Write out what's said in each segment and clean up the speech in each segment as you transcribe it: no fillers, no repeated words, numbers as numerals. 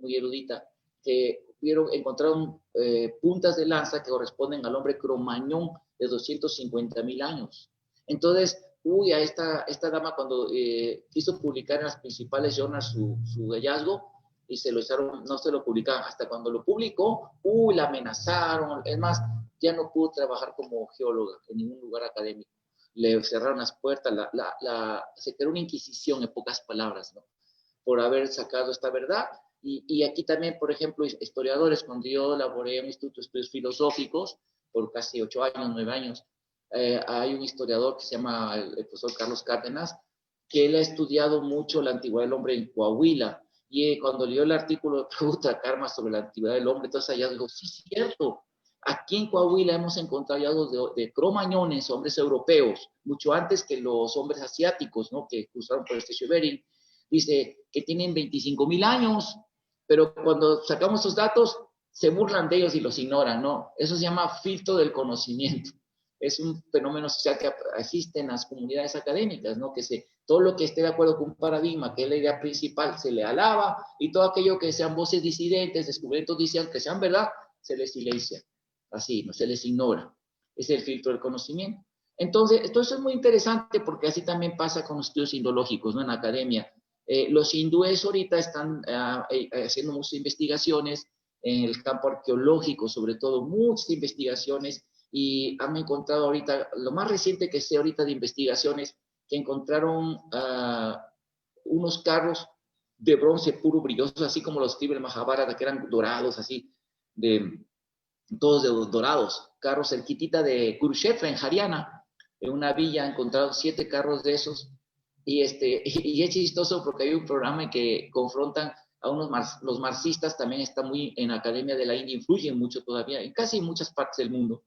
muy erudita, que encontraron puntas de lanza que corresponden al hombre Cromañón de 250.000 años. Entonces, a esta dama cuando quiso publicar en las principales journals su hallazgo, y se lo echaron, no se lo publicaban, hasta cuando lo publicó, la amenazaron, es más, ya no pudo trabajar como geóloga en ningún lugar académico. Le cerraron las puertas, se creó una inquisición, en pocas palabras, ¿no? Por haber sacado esta verdad. Y aquí también, por ejemplo, historiadores, cuando yo laboré en un instituto de estudios filosóficos, por casi 8 años, 9 años, hay un historiador que se llama el profesor Carlos Cárdenas, que él ha estudiado mucho la antigüedad del hombre en Coahuila, y cuando leyó el artículo de Pregunta Karma sobre la antigüedad del hombre, entonces allá digo, sí, es cierto, aquí en Coahuila hemos encontrado hallazgos de cromañones, hombres europeos, mucho antes que los hombres asiáticos, ¿no? Que cruzaron por el estrecho de Bering. Dice que tienen 25.000 años, pero cuando sacamos esos datos, se burlan de ellos y los ignoran, ¿no? Eso se llama filtro del conocimiento. Es un fenómeno social que existe en las comunidades académicas, ¿no? Todo lo que esté de acuerdo con un paradigma, que es la idea principal, se le alaba, y todo aquello que sean voces disidentes, descubrimientos disidentes, que sean verdad, se les silencia. Así, no se les ignora. Es el filtro del conocimiento. Entonces, esto es muy interesante porque así también pasa con los estudios indológicos, ¿no? En la academia. Los hindúes ahorita están haciendo muchas investigaciones en el campo arqueológico, sobre todo muchas investigaciones, y han encontrado ahorita, lo más reciente que sé ahorita de investigaciones, que encontraron unos carros de bronce puro brilloso, así como los escribe el Mahabharata, que eran dorados, así, todos de dorados, carros cerquitita de Kurukshetra, en Haryana, en una villa, han encontrado 7 carros de esos, y es chistoso porque hay un programa en que confrontan a los marxistas, también está muy en la Academia de la India, influyen mucho todavía, en casi muchas partes del mundo.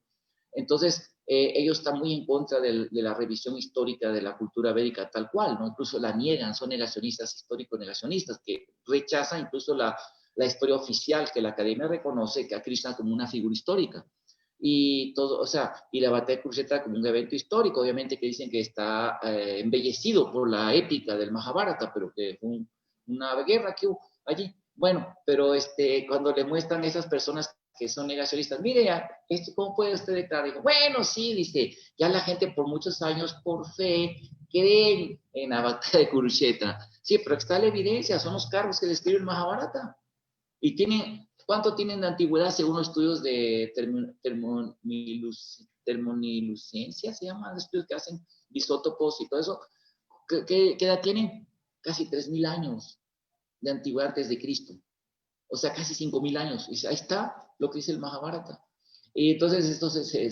Entonces, ellos están muy en contra de la revisión histórica de la cultura védica tal cual, ¿no? Incluso la niegan, son negacionistas, histórico-negacionistas, que rechazan incluso la historia oficial que la academia reconoce que a Krishna como una figura histórica. Y todo, o sea, y la batalla de Kurukshetra como un evento histórico, obviamente que dicen que está embellecido por la épica del Mahabharata, pero que fue una guerra que hubo allí. Bueno, pero cuando le muestran a esas personas que son negacionistas, mire, ¿cómo puede usted declarar? Digo, bueno, sí, dice, ya la gente por muchos años, por fe, creen en la batalla de Kurukshetra. Sí, pero está la evidencia, son los carros que describe el Mahabharata. Y ¿cuánto tienen de antigüedad según los estudios de termonilucencia? Se llaman los estudios que hacen isótopos y todo eso. ¿Qué edad tienen? Casi 3.000 años de antigüedad antes de Cristo. O sea, casi 5.000 años. Y ahí está lo que dice el Mahabharata. Y entonces esto se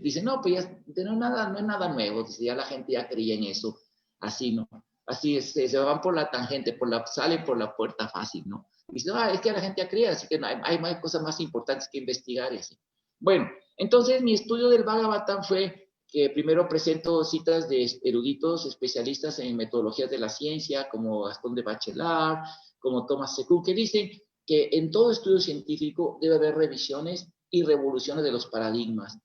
dice, no, pues ya no es nada nuevo. Dice, ya la gente ya creía en eso. Así, ¿no? Así se van por la tangente, salen por la puerta fácil, ¿no? Y dice, es que la gente ya creía, así que no, hay cosas más importantes que investigar y así. Bueno, entonces mi estudio del Bhagavatam fue que primero presento citas de eruditos especialistas en metodologías de la ciencia, como Gastón de Bachelard, como Thomas Secuc, que dicen que en todo estudio científico debe haber revisiones y revoluciones de los paradigmas.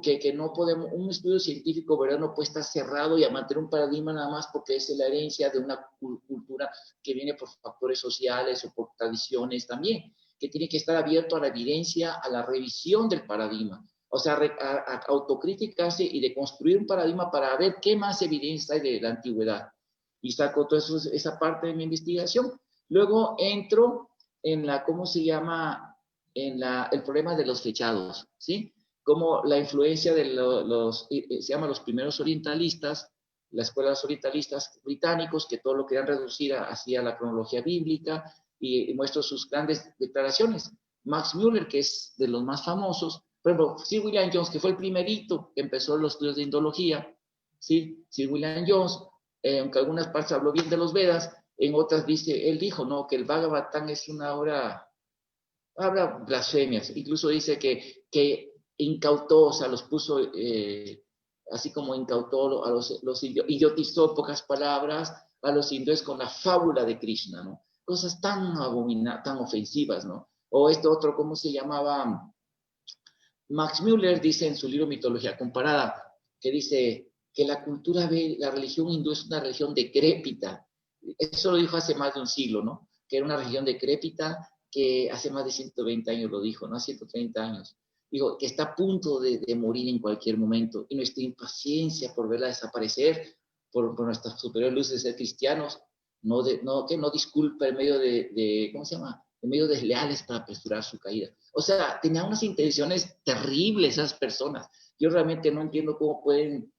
Que no podemos, un estudio científico, ¿verdad? No puede estar cerrado y a mantener un paradigma nada más porque es la herencia de una cultura que viene por factores sociales o por tradiciones también, que tiene que estar abierto a la evidencia, a la revisión del paradigma. O sea, a autocriticarse y de construir un paradigma para ver qué más evidencia hay de la antigüedad. Y saco toda esa parte de mi investigación. Luego entro en ¿cómo se llama? El problema de los flechados, ¿sí? Como la influencia de se llama los primeros orientalistas, las escuelas orientalistas británicos, que todo lo querían reducir hacia la cronología bíblica, y muestro sus grandes declaraciones. Max Müller, que es de los más famosos, por ejemplo, Sir William Jones, que fue el primerito que empezó los estudios de indología, ¿sí? Sir William Jones, aunque algunas partes habló bien de los Vedas, en otras él dijo, ¿no? Que el Bhagavatam es una obra, habla blasfemias, incluso dice que incautó, o sea, los puso, así como incautó los idiotizó, en pocas palabras, a los hindúes con la fábula de Krishna, ¿no? Cosas tan tan ofensivas, ¿no? O otro, ¿cómo se llamaba? Max Müller dice en su libro Mitología Comparada, que dice que la religión hindú es una religión decrépita. Eso lo dijo hace más de un siglo, ¿no? Que era una religión decrépita, que hace más de 120 años lo dijo, ¿no? 130 años. Digo, que está a punto de morir en cualquier momento. Y nuestra impaciencia por verla desaparecer, por nuestras superiores luces de ser cristianos, que no disculpa el medio ¿cómo se llama? En medio desleales para apresurar su caída. O sea, tenían unas intenciones terribles esas personas. Yo realmente no entiendo cómo pueden,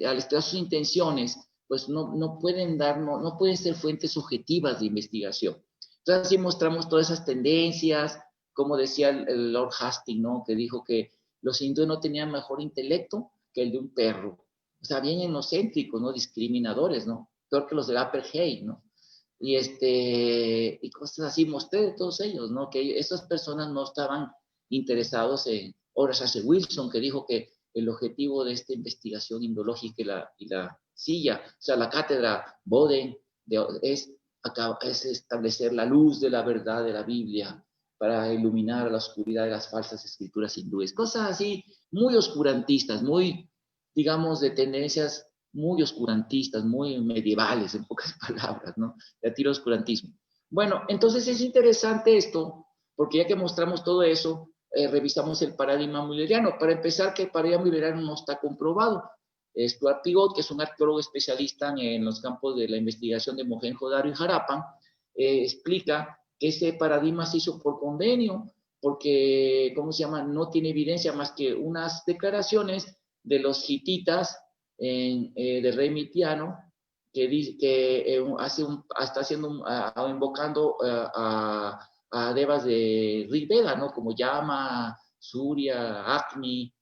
al estar sus intenciones, pues no pueden no pueden ser fuentes objetivas de investigación. Entonces, así mostramos todas esas tendencias, como decía el Lord Hastings, ¿no? Que dijo que los hindúes no tenían mejor intelecto que el de un perro. O sea, bien inocéntricos, ¿no? Discriminadores, ¿no? Peor que los del Apartheid, ¿no? Y cosas así, mostré de todos ellos, ¿no? Que esas personas no estaban interesados en Horace C. Wilson, que dijo que el objetivo de esta investigación indológica y la silla, o sea, la cátedra Boden, es establecer la luz de la verdad de la Biblia para iluminar la oscuridad de las falsas escrituras hindúes. Cosas así muy oscurantistas, muy, digamos, de tendencias muy oscurantistas, muy medievales, en pocas palabras, ¿no? De tiro oscurantismo. Bueno, entonces es interesante esto, porque ya que mostramos todo eso, revisamos el paradigma mulleriano. Para empezar, que el paradigma mulleriano no está comprobado. Stuart Pigot, que es un arqueólogo especialista en los campos de la investigación de Mohenjo-Daro y Harappan, explica que ese paradigma se hizo por convenio, porque, ¿cómo se llama? No tiene evidencia más que unas declaraciones de los hititas del rey Mitiano, que dice que está haciendo invocando a devas de Rig Veda, ¿no? Como Yama, Surya, Agni,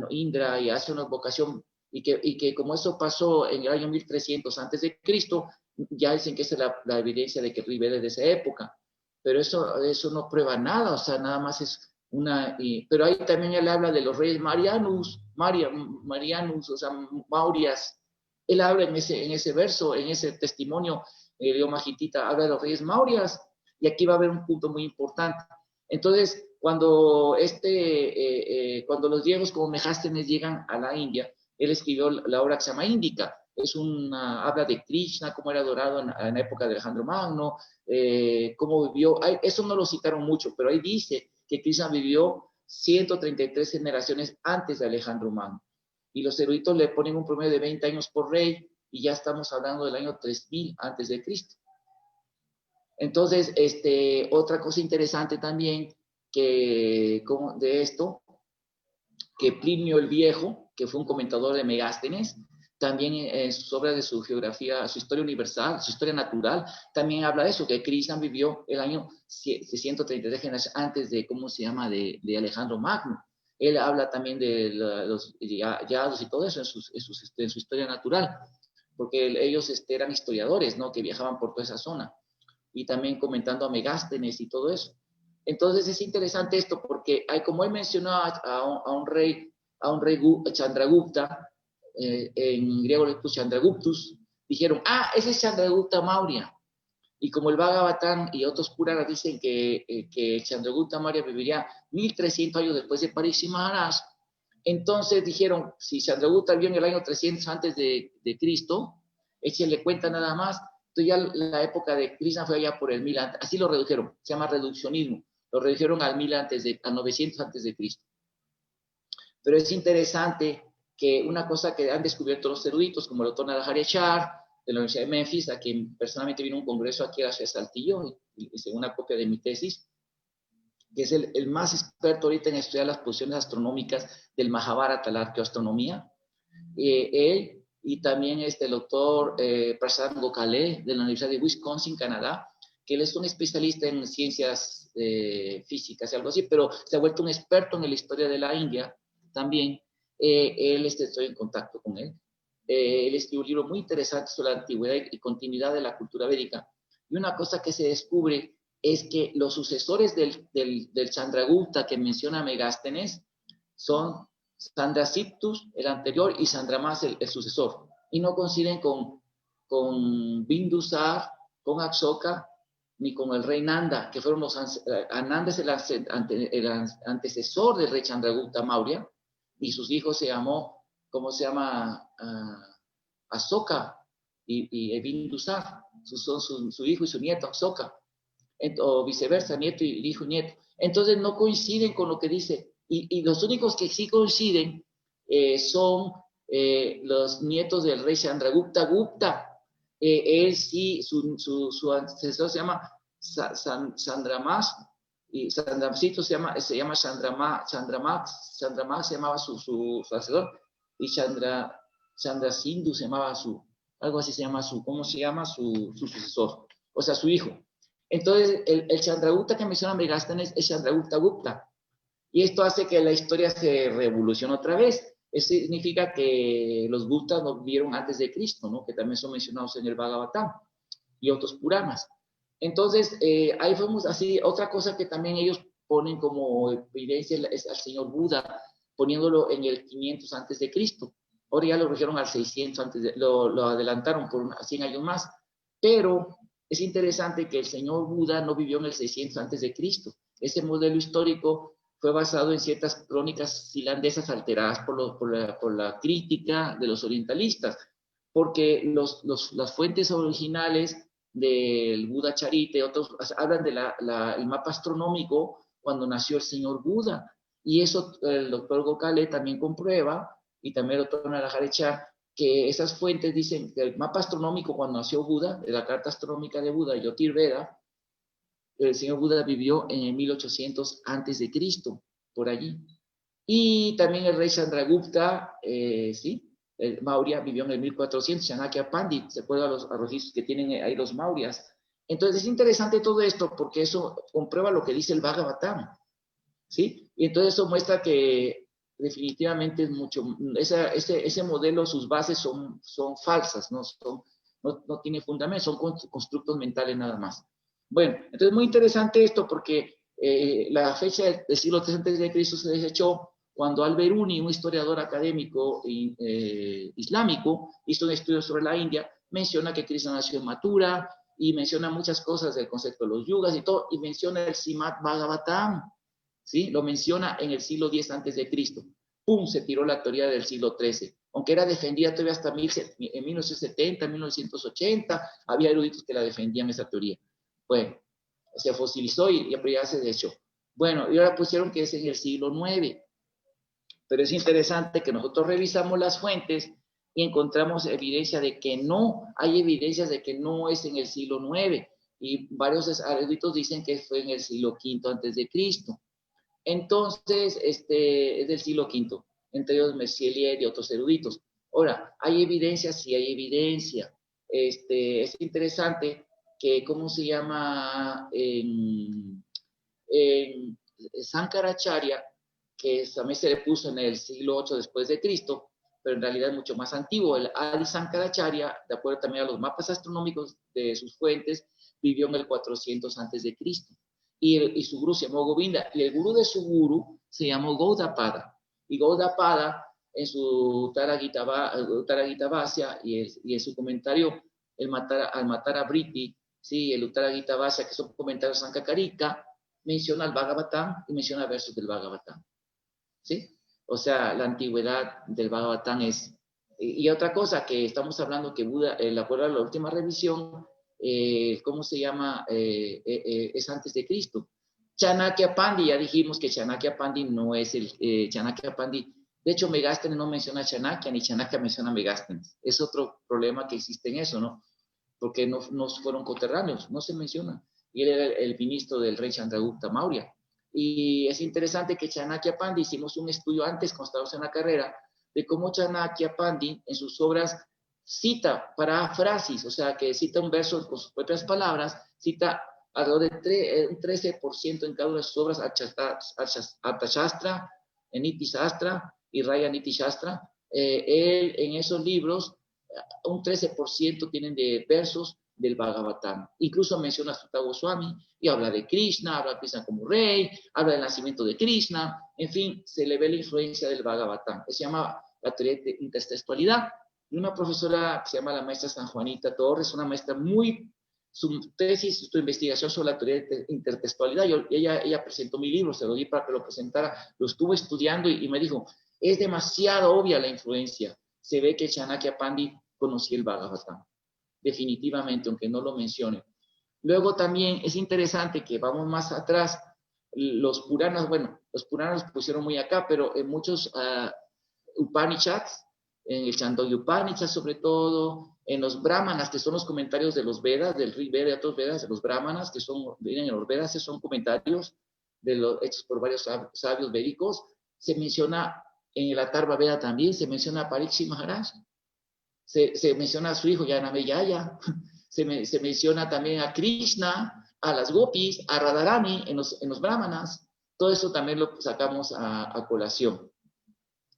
Indra, y hace una invocación, y que como eso pasó en el año 1300 antes de Cristo, ya dicen que esa es la evidencia de que Rig Veda es de esa época, pero eso no prueba nada, o sea, nada más es pero ahí también él habla de los reyes Marianus, o sea, Maurias. Él habla en ese verso, en ese testimonio, el idioma hitita, habla de los reyes Maurias, y aquí va a haber un punto muy importante. Entonces, cuando los griegos como Megástenes llegan a la India, él escribió la obra que se llama Índica. Habla de Krishna, cómo era adorado en la época de Alejandro Magno, cómo vivió. Eso no lo citaron mucho, pero ahí dice que Krishna vivió 133 generaciones antes de Alejandro Magno. Y los eruditos le ponen un promedio de 20 años por rey, y ya estamos hablando del año 3000 antes de Cristo. Entonces, otra cosa interesante también de esto, que Plinio el Viejo, que fue un comentador de Megástenes, también en sus obras de su geografía, su historia universal, su historia natural, también habla de eso, que Krishna vivió el año 133 generaciones antes de, ¿cómo se llama?, de Alejandro Magno. Él habla también de los yados y todo eso en su historia natural, porque ellos eran historiadores, ¿no?, que viajaban por toda esa zona, y también comentando a Megástenes y todo eso. Entonces es interesante esto, porque como él mencionó a un rey Chandragupta, en griego le puso Chandraguptus, dijeron, ese es Chandragupta Maurya. Y como el Bhagavatam y otros Puranas dicen que Chandragupta Maurya viviría 1300 años después de Parikshit Maharaj, entonces dijeron, si Chandragupta vivió en el año 300 antes de Cristo, échenle cuenta nada más. Entonces ya la época de Krishna fue allá por el 1000 antes, así lo redujeron, se llama reduccionismo, lo redujeron al 900 antes de Cristo. Pero es interesante que una cosa que han descubierto los eruditos, como el doctor Narahari Shah, de la Universidad de Memphis, a quien personalmente vino a un congreso aquí a Saltillo, y según una copia de mi tesis, que es el más experto ahorita en estudiar las posiciones astronómicas del Mahabharata, la arqueoastronomía. Él y también el doctor Prasad Gokhale de la Universidad de Wisconsin, Canadá, que él es un especialista en ciencias físicas y algo así, pero se ha vuelto un experto en la historia de la India también. Estoy en contacto con él. Él escribió un libro muy interesante sobre la antigüedad y continuidad de la cultura védica. Y una cosa que se descubre es que los sucesores del Chandragupta que menciona Megástenes son Chandrasiptus, el anterior, y Chandramas, el sucesor. Y no coinciden con Bindusar, con Ashoka, ni con el rey Nanda, que fueron Ananda es el antecesor del rey Chandragupta Maurya, y sus hijos se llamó, ¿cómo se llama? Ashoka y Bindusar, son su hijo y su nieto, Ashoka. o viceversa, nieto y hijo y nieto. Entonces no coinciden con lo que dice. Y los únicos que sí coinciden son los nietos del rey Chandragupta Gupta. Él sí, su ancestor se llama Chandramas, y Sandramcito se llama Chandrama se llamaba su ancestor, y Chandrasindhu se llamaba algo así se llama ¿cómo se llama? Su sucesor, o sea, su hijo. Entonces, el Chandragupta que menciona Megasthenes es Chandragupta Gupta. Y esto hace que la historia se revolucione otra vez. Eso significa que los Guptas no vivieron antes de Cristo, ¿no? Que también son mencionados en el Bhagavatam y otros Puranas. Entonces, ahí fuimos así. Otra cosa que también ellos ponen como evidencia es al señor Buda, poniéndolo en el 500 antes de Cristo. Ahora ya lo redujeron al 600 lo adelantaron por 100 años más. Pero es interesante que el señor Buda no vivió en el 600 antes de Cristo. Ese modelo histórico fue basado en ciertas crónicas finlandesas alteradas por la crítica de los orientalistas, porque las fuentes originales del Buda Charite, otros hablan del mapa astronómico cuando nació el señor Buda, y eso el doctor Gokhale también comprueba, y también el doctor Narahari-Char, que esas fuentes dicen que el mapa astronómico cuando nació Buda, de la carta astronómica de Buda, Yotirveda, el señor Buda vivió en el 1800 antes de Cristo, por allí. Y también el rey Chandragupta, sí, el Maurya vivió en el 1400, Chanakya Pandit, se acuerdan los registros que tienen ahí los Mauryas. Entonces es interesante todo esto porque eso comprueba lo que dice el Bhagavatam, ¿sí? Y entonces eso muestra que definitivamente es mucho, ese modelo, sus bases son falsas, no tiene fundamento, son constructos mentales nada más. Bueno, entonces muy interesante esto porque la fecha del siglo III antes de Cristo se desechó cuando Al-Biruni, un historiador académico islámico, hizo un estudio sobre la India, menciona que Krishna nació en Mathura y menciona muchas cosas del concepto de los yugas y todo, y menciona el Srimad Bhagavatam, ¿sí? Lo menciona en el siglo X antes de Cristo. ¡Pum! Se tiró la teoría del siglo XIII, aunque era defendida todavía hasta en 1970, 1980, había eruditos que la defendían esa teoría. Bueno, se fosilizó y ya se desechó. Bueno, y ahora pusieron que es en el siglo IX. Pero es interesante que nosotros revisamos las fuentes y encontramos evidencia de que no, hay evidencias de que no es en el siglo IX. Y varios eruditos dicen que fue en el siglo V antes de Cristo. Entonces, es del siglo V, entre ellos Mercier y otros eruditos. Ahora, ¿hay evidencia? Sí hay evidencia. Es interesante que, ¿cómo se llama? En Sankaracharya, que también se le puso en el siglo VIII después de Cristo, pero en realidad es mucho más antiguo. El Adi Sankaracharya, de acuerdo también a los mapas astronómicos de sus fuentes, vivió en el 400 antes de Cristo. Y su gurú se llamó Govinda, y el gurú de su gurú se llamó Gaudapada. Y Gaudapada, en su Uttara Gita Vasya y en su comentario al matar a Briti, sí, el Uttara Gita Vasya, que son comentarios Sankakarika, menciona el Bhagavatam y menciona versos del Bhagavatam. ¿Sí? O sea, la antigüedad del Bhagavatam es... Y otra cosa que estamos hablando que Buda, de acuerdo a la última revisión, ¿cómo se llama? Es antes de Cristo. Chanakya Pandit, ya dijimos que Chanakya Pandit no es el Chanakya Pandit. De hecho, Megasthenes no menciona Chanakya, ni Chanakya menciona Megasthenes. Es otro problema que existe en eso, ¿no? Porque no fueron coterráneos, no se menciona. Y él era el ministro del rey Chandragupta Maurya. Y es interesante que Chanakya Pandit, hicimos un estudio antes, cuando estábamos en la carrera, de cómo Chanakya Pandit en sus obras cita parafrasis, o sea, que cita un verso con sus propias palabras, cita alrededor de un 13% en cada una de sus obras, Arthashastra, Niti Shastra y Raya Niti Shastra. Él en esos libros, un 13% tienen de versos del Bhagavatam. Incluso menciona a Sutta Goswami y habla de Krishna, habla de Krishna como rey, habla del nacimiento de Krishna, en fin, se le ve la influencia del Bhagavatam. Se llama la teoría de intertextualidad. Y una profesora que se llama la maestra San Juanita Torres, una maestra muy, su tesis, su investigación sobre la teoría de intertextualidad, ella presentó mi libro, se lo di para que lo presentara, lo estuvo estudiando y me dijo, es demasiado obvia la influencia. Se ve que Chanakya Pandit conocía el Bhagavatam, definitivamente, aunque no lo mencione. Luego también es interesante que vamos más atrás, los Puranas, bueno, los Puranas pusieron muy acá, pero en muchos Upanishads, en el Chandogya Upanishad sobre todo, en los Brahmanas, que son los comentarios de los Vedas, del Rig Veda y otros Vedas, de los Brahmanas, que vienen en los Vedas, son comentarios hechos por varios sabios védicos. Se menciona en el Atharva Veda también, se menciona a Parikshit Maharaj, se menciona a su hijo Yanameyaya, se menciona también a Krishna, a las gopis, a Radharani en los Brahmanas. Todo eso también lo sacamos a colación.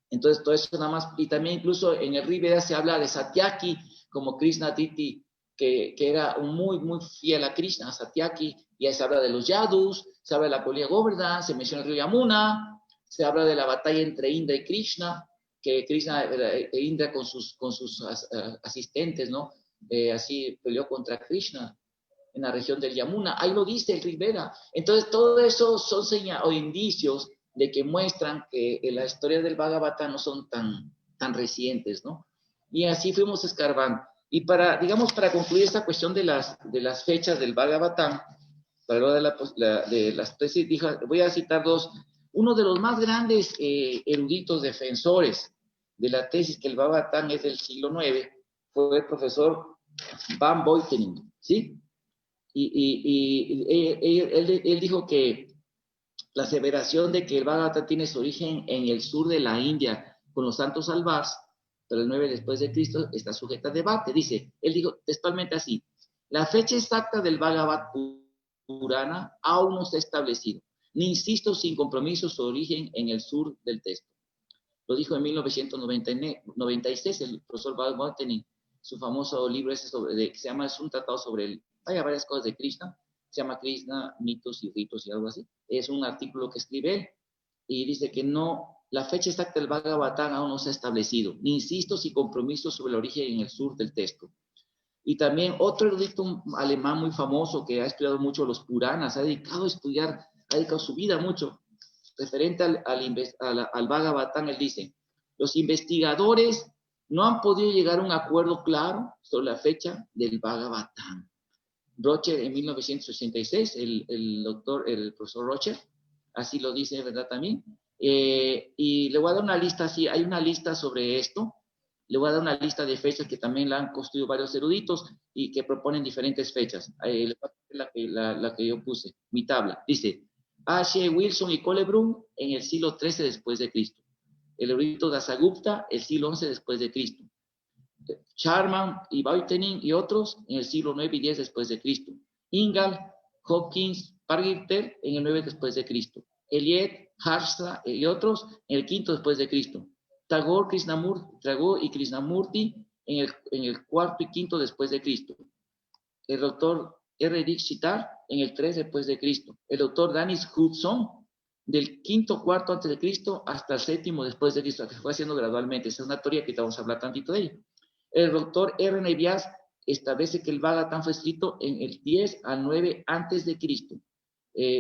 Entonces, todo eso nada más, y también incluso en el Rig Veda se habla de Satyaki como Krishna Titi, que era muy, muy fiel a Krishna, Satyaki, y ahí se habla de los Yadus, se habla de la colina Govardhan, se menciona el río Yamuna, se habla de la batalla entre Indra y Krishna, que Krishna e Indra con sus asistentes, ¿no? Así peleó contra Krishna en la región del Yamuna, ahí lo dice el Rig Veda. Entonces, todo eso son señales o indicios de que muestran que la historia del Bhagavatam no son tan recientes, ¿no? Y así fuimos escarbando. Y digamos, para concluir esta cuestión de las fechas del Bhagavatam, para lo de las tesis, voy a citar dos. Uno de los más grandes eruditos defensores de la tesis que el Bhagavatam es del siglo IX fue el profesor Van Buitenen, ¿sí? Y él dijo que la aseveración de que el Bhagavatam tiene su origen en el sur de la India con los santos Alvars, pero el 9 después de Cristo, está sujeta a debate. Él dijo textualmente así: la fecha exacta del Bhagavad Purana aún no está establecido, ni insisto sin compromiso su origen en el sur del texto. Lo dijo en 1996 el profesor Bhagavatam, su famoso libro ese que se llama, es un tratado sobre hay varias cosas de Krishna, se llama Krishna, mitos y ritos y algo así. Es un artículo que escribe él y dice que no, la fecha exacta del Bhagavatam aún no se ha establecido, ni insisto sin compromiso sobre el origen en el sur del texto. Y también otro erudito alemán muy famoso que ha estudiado mucho los Puranas, ha dedicado su vida mucho, referente al Bhagavatam, él dice: los investigadores no han podido llegar a un acuerdo claro sobre la fecha del Bhagavatam. Rocher en 1986, el profesor Rocher, así lo dice, ¿verdad? También. Y le voy a dar una lista, así, hay una lista sobre esto, le voy a dar una lista de fechas que también la han construido varios eruditos y que proponen diferentes fechas. Le voy a poner la que yo puse, mi tabla. Dice: H. Wilson y Colebrun en el siglo XIII después de Cristo. El erudito Dasagupta, el siglo XI después de Cristo. Sharman y Buitenen y otros en el siglo IX y X después de Cristo. Ingalls, Hopkins, Pargiter en el 9 después de Cristo. Eliot, Harsha y otros en el V después de Cristo. Tagore y Krishnamurti en el IV y V después de Cristo. El doctor R. Dikshitar en el 3 después de Cristo. El doctor Dennis Hudson del V, IV antes de Cristo hasta el VII después de Cristo, que fue haciendo gradualmente. Esa es una teoría que vamos a hablar tantito de ella. El doctor R. Nevias establece que el Bhagavatam fue escrito en el 10 al 9 antes de Cristo.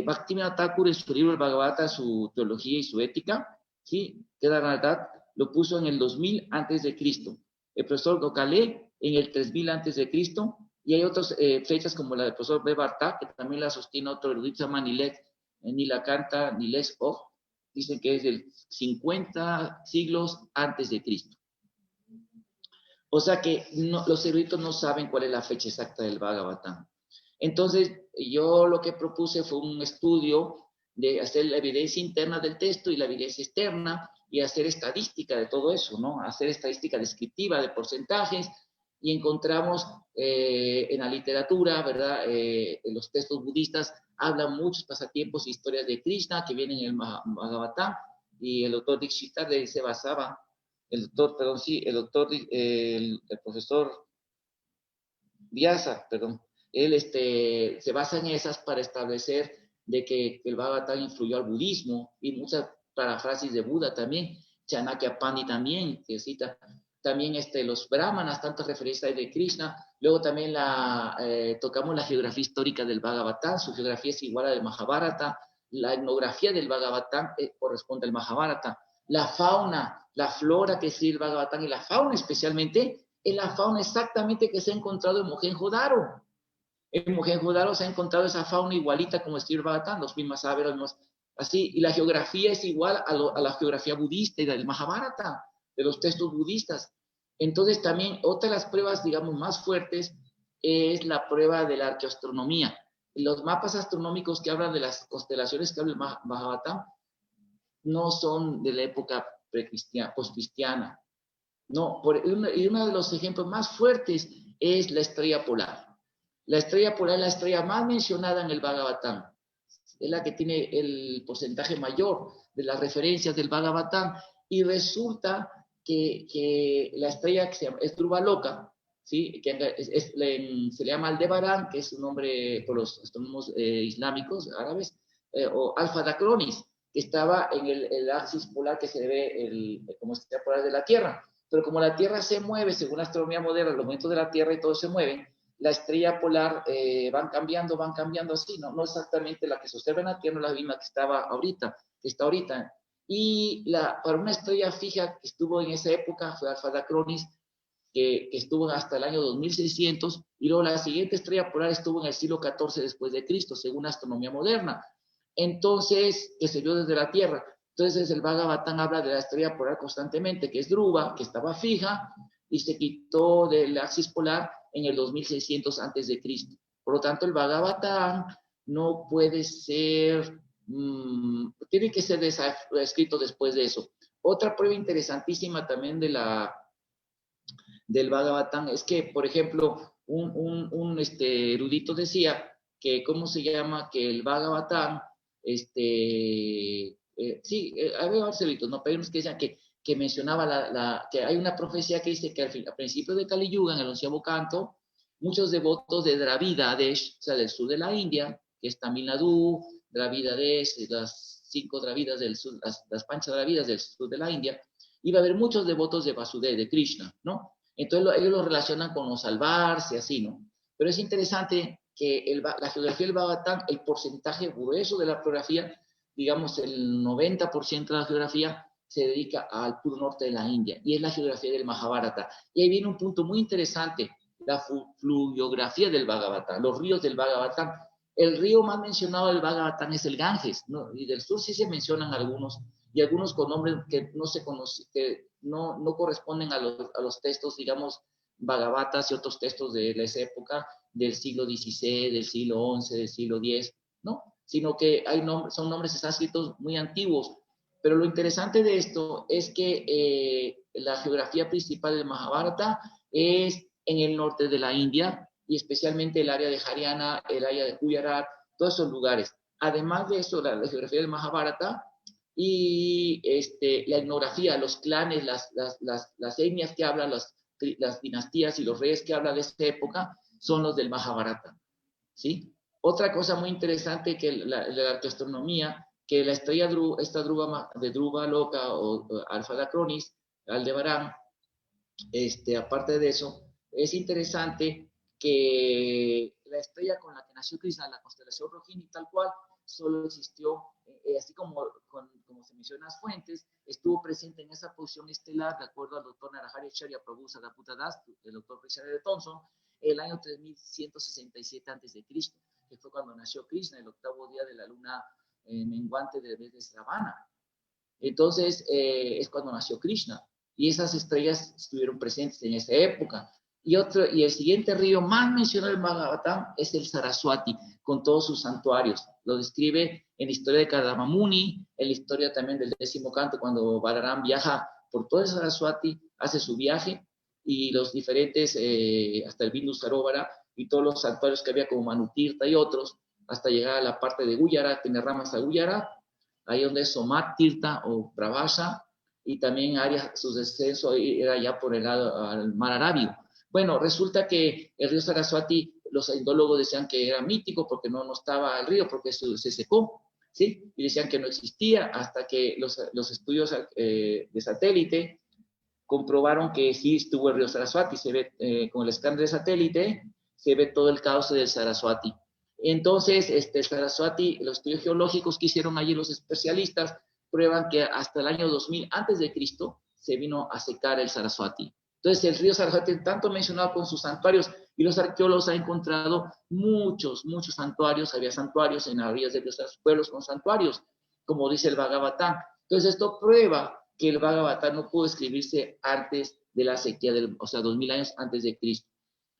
Bhaktivinoda Thakur en su libro El Bhagavata, su teología y su ética, ¿sí? Kedarnath lo puso en el 2000 antes de Cristo. El profesor Gokhale en el 3000 antes de Cristo. Y hay otras fechas como la del profesor B. Bartak, que también la sostiene otro erudito, se llama Nilakanta Nilesh Og. Dicen que es del 50 siglos antes de Cristo. O sea que los eruditos no saben cuál es la fecha exacta del Bhagavatam. Entonces, yo lo que propuse fue un estudio de hacer la evidencia interna del texto y la evidencia externa y hacer estadística de todo eso, ¿no? Hacer estadística descriptiva de porcentajes y encontramos en la literatura, ¿verdad? En los textos budistas hablan muchos pasatiempos e historias de Krishna que vienen en el Bhagavatam y el doctor Dikshitar se basaba el profesor Vyasa, él se basa en esas para establecer de que el Bhagavatam influyó al budismo y muchas parafrases de Buda también, Chanakya Pandit también, que cita también los brahmanas, tantas referencias de Krishna. Luego también tocamos la geografía histórica del Bhagavatam, su geografía es igual a la del Mahabharata, la etnografía del Bhagavatam corresponde al Mahabharata, la fauna, la flora que es el Bhagavatam y la fauna especialmente, es la fauna exactamente que se ha encontrado en Mohenjo-Daro. En Mohenjo-Daro se ha encontrado esa fauna igualita como el Bhagatán, los mismas aves, los mismos, así, y la geografía es igual a la geografía budista y del Mahabharata, de los textos budistas. Entonces también otra de las pruebas, digamos, más fuertes es la prueba de la arqueoastronomía. Los mapas astronómicos que hablan de las constelaciones que habla el Mahabharata no son de la época precristiana, postcristiana. No, y uno de los ejemplos más fuertes es la estrella polar. La estrella polar es la estrella más mencionada en el Bhagavatam. Es la que tiene el porcentaje mayor de las referencias del Bhagavatam. Y resulta que la estrella que se llama, es Dhruva Loka, ¿sí? Se le llama Aldebarán, que es un nombre por los astrónomos islámicos, árabes, o Alfa Dacronis, que estaba en el axis polar que se ve como estrella polar de la Tierra. Pero como la Tierra se mueve, según la astronomía moderna, los movimientos de la Tierra y todo se mueven, la estrella polar van cambiando así, ¿no? No exactamente la que se observa en la Tierra, no la misma que está ahorita. Y para una estrella fija que estuvo en esa época fue Alfa Dacronis, que estuvo hasta el año 2600, y luego la siguiente estrella polar estuvo en el siglo XIV después de Cristo, según la astronomía moderna. Entonces, que se vio desde la Tierra. Entonces, el Bhagavatam habla de la estrella polar constantemente, que es Dhruva, que estaba fija y se quitó del axis polar en el 2600 antes de Cristo. Por lo tanto, el Bhagavatam no puede ser, tiene que ser escrito después de eso. Otra prueba interesantísima también del Bhagavatam es que, por ejemplo, un erudito decía que, ¿cómo se llama? Que el Bhagavatam, había varios eruditos, ¿no? Pero hay unos que decían que mencionaba que hay una profecía que dice que al principio de Kali Yuga, en el 11º canto, muchos devotos de Dravida Desh, o sea, del sur de la India, que es Tamil Nadu, Dravida Desh, las 5 Dravidas del sur, las Pancha Dravidas del sur de la India, iba a haber muchos devotos de Vasudeva, de Krishna, ¿no? Entonces ellos lo relacionan con los salvarse, así, ¿no? Pero es interesante que la geografía del Bhagavatam, el porcentaje grueso de la geografía, digamos el 90% de la geografía, se dedica al puro norte de la India, y es la geografía del Mahabharata. Y ahí viene un punto muy interesante, la fluviografía del Bhagavatam, los ríos del Bhagavatam. El río más mencionado del Bhagavatam es el Ganges, ¿no? Y del sur sí se mencionan algunos, y algunos con nombres que no se conocen, que no corresponden a los textos, digamos, Bhagavatas y otros textos de esa época, del siglo XVI, del siglo XI, del siglo X, ¿no? Sino que son nombres sánscritos muy antiguos. Pero lo interesante de esto es que la geografía principal del Mahabharata es en el norte de la India, y especialmente el área de Haryana, el área de Gujarat, todos esos lugares. Además de eso, la geografía del Mahabharata y la etnografía, los clanes, las etnias que hablan, las dinastías y los reyes que hablan de esta época son los del Mahabharata, ¿sí? Otra cosa muy interesante que la arqueoastronomía, que la estrella esta de Dhruva Loka o Alfa Dacronis, Aldebarán, aparte de eso, es interesante que la estrella con la que nació Krishna, la constelación Rohini, tal cual, solo existió, así como se menciona en las fuentes, estuvo presente en esa posición estelar, de acuerdo al doctor Narahari Acharya Prabhu Sadaputa Das, el doctor Richard de Thompson, el año 3167 a.C., que fue cuando nació Krishna, el octavo día de la luna menguante del mes de Sravana. Entonces, es cuando nació Krishna, y esas estrellas estuvieron presentes en esa época. Y el siguiente río más mencionado del Bhagavatam es el Saraswati, con todos sus santuarios. Lo describe en la historia de Kardama Muni, en la historia también del 10º canto, cuando Balaram viaja por todo el Saraswati, hace su viaje, y los diferentes, hasta el Bindu Sarovara, y todos los santuarios que había como Manutirtha y otros, hasta llegar a la parte de Gujarat, tiene ramas a Gujarat, ahí donde es Somat Tirtha o Pravasa, y también su descenso era ya por el lado al mar Arábigo. Bueno, resulta que el río Saraswati, los indólogos decían que era mítico porque no estaba el río, porque se secó, ¿sí? Y decían que no existía, hasta que los estudios de satélite comprobaron que sí estuvo el río Saraswati. Se ve con el escáner de satélite, se ve todo el cauce del Saraswati. Entonces, Saraswati, los estudios geológicos que hicieron allí los especialistas, prueban que hasta el año 2000 antes de Cristo se vino a secar el Saraswati. Entonces, el río Saraswati, tanto mencionado con sus santuarios, y los arqueólogos han encontrado muchos santuarios, había santuarios en las orillas de los pueblos con santuarios, como dice el Bhagavatam. Entonces, esto prueba que el Bhagavatam no pudo escribirse antes de la sequía, o sea, 2000 años antes de Cristo.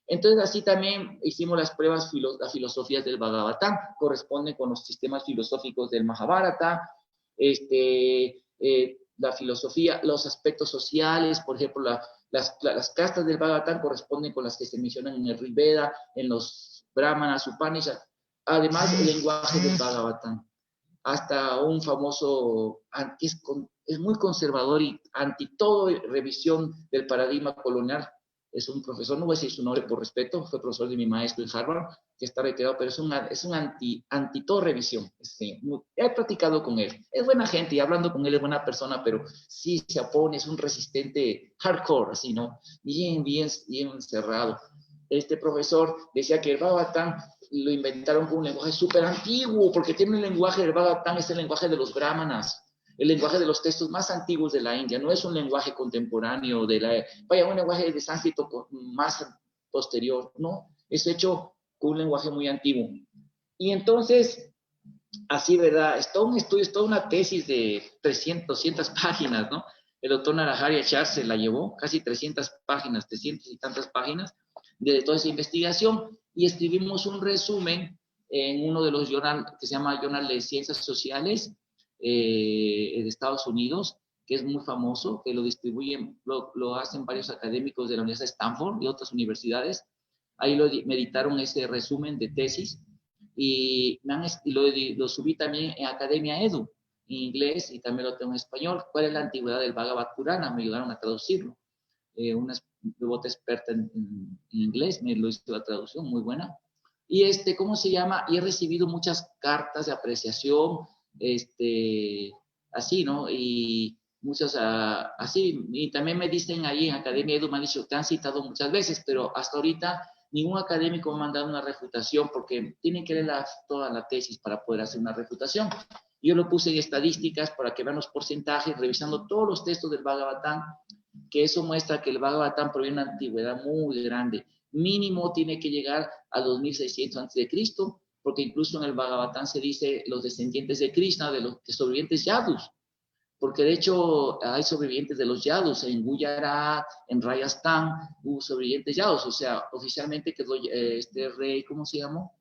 Entonces, así también hicimos las pruebas, las filosofías del Bhagavatam, corresponden con los sistemas filosóficos del Mahabharata, la filosofía, los aspectos sociales, por ejemplo, las castas del Bhagavatam corresponden con las que se mencionan en el Rig Veda, en los Brahmanas, Upanishads, además el lenguaje del Bhagavatam. Hasta un famoso, que es muy conservador y anti toda revisión del paradigma colonial, es un profesor, no voy a decir su nombre por respeto, fue profesor de mi maestro en Harvard, que está retirado, pero es un anti toda revisión. He platicado con él, es buena gente y hablando con él es buena persona, pero sí se opone, es un resistente hardcore, así, ¿no? Bien cerrado. Este profesor decía que el Bhagavatam lo inventaron con un lenguaje súper antiguo, porque tiene un lenguaje del Bhagavatam, es el lenguaje de los brahmanas, el lenguaje de los textos más antiguos de la India, no es un lenguaje contemporáneo un lenguaje de sánscrito más posterior, no, es hecho con un lenguaje muy antiguo. Y entonces, así, ¿verdad? Es todo un estudio, es toda una tesis de 200 páginas, ¿no? El doctor Narahari Achar se la llevó, casi 300 páginas, 300 y tantas páginas de toda esa investigación, y escribimos un resumen en uno de los journals que se llama Journal de Ciencias Sociales, de Estados Unidos, que es muy famoso, que lo distribuyen, lo hacen varios académicos de la Universidad de Stanford y otras universidades. Ahí me editaron ese resumen de tesis y lo subí también en Academia Edu, en inglés, y también lo tengo en español. ¿Cuál es la antigüedad del Bhagavad Purana? Me ayudaron a traducirlo. Una devota experta en inglés me lo hizo la traducción, muy buena. Y ¿cómo se llama? Y he recibido muchas cartas de apreciación, así, ¿no? Y muchas, así, y también me dicen ahí en Academia Edu, me han dicho, te han citado muchas veces, pero hasta ahorita ningún académico me ha mandado una refutación porque tienen que leer toda la tesis para poder hacer una refutación. Yo lo puse en estadísticas para que vean los porcentajes, revisando todos los textos del Bhagavatam, que eso muestra que el Bhagavatam proviene de una antigüedad muy grande. Mínimo tiene que llegar a 2600 a.C., porque incluso en el Bhagavatam se dice los descendientes de Krishna, de los sobrevivientes yadus, porque de hecho hay sobrevivientes de los yadus, en Gujarat, en Rajasthan, hubo sobrevivientes yadus, o sea, oficialmente quedó este rey, ¿cómo se llamó?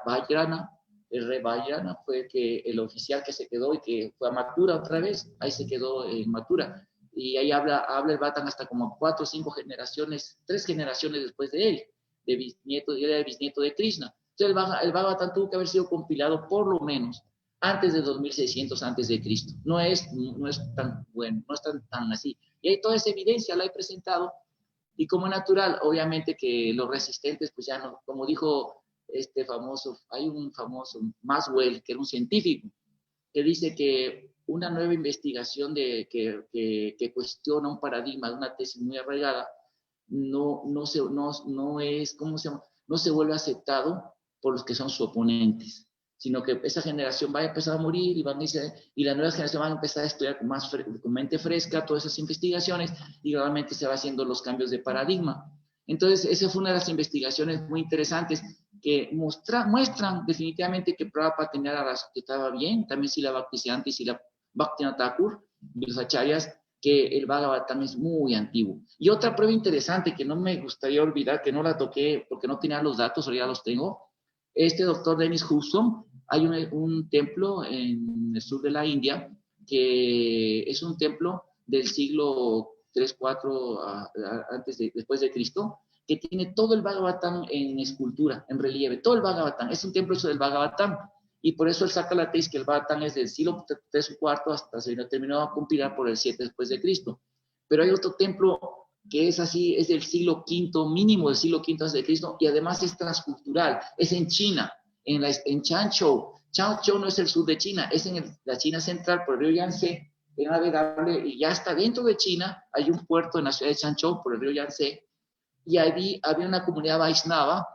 Vajrana, el rey Vajrana fue el oficial que se quedó y que fue a Mathura otra vez, ahí se quedó en Mathura, y ahí habla el Bhattan hasta como 4 o 5 generaciones, 3 generaciones después de él, era el bisnieto de Krishna. Entonces el Bhagavatam tuvo que haber sido compilado por lo menos antes de 2600 antes de Cristo. No es tan bueno, no es tan así. Y hay toda esa evidencia, la he presentado, y como natural, obviamente que los resistentes, pues ya no, como dijo hay un famoso Maxwell, que era un científico, que dice que una nueva investigación que cuestiona un paradigma de una tesis muy arraigada, no es, ¿cómo se llama? No se vuelve aceptado por los que son sus oponentes, sino que esa generación va a empezar a morir y la nueva generación va a empezar a estudiar con mente fresca todas esas investigaciones y realmente se va haciendo los cambios de paradigma. Entonces, esa fue una de las investigaciones muy interesantes que muestran definitivamente que Prabhupada tenía la razón, que estaba bien, también Srila Bhaktisiddhanta y Srila Bhaktivinoda Thakur, y los acharyas, que el Bhagavatam es muy antiguo. Y otra prueba interesante que no me gustaría olvidar, que no la toqué porque no tenía los datos, ahora ya los tengo, doctor Dennis Hudson, hay un templo en el sur de la India que es un templo del siglo 3, 4 después de Cristo, que tiene todo el Bhagavatam en escultura, en relieve, todo el Bhagavatam, es un templo hecho del Bhagavatam, y por eso él saca la tesis que el Bhagavatam es del siglo 3 o 4 hasta se terminó a compilar por el 7 después de Cristo. Pero hay otro templo que es así, es del siglo V, mínimo del siglo V antes de Cristo, y además es transcultural, es en China, en Changzhou. Changzhou no es el sur de China, es en la China central, por el río Yangtze, es navegable, y ya está dentro de China, hay un puerto en la ciudad de Changzhou, por el río Yangtze, y ahí había una comunidad Vaishnava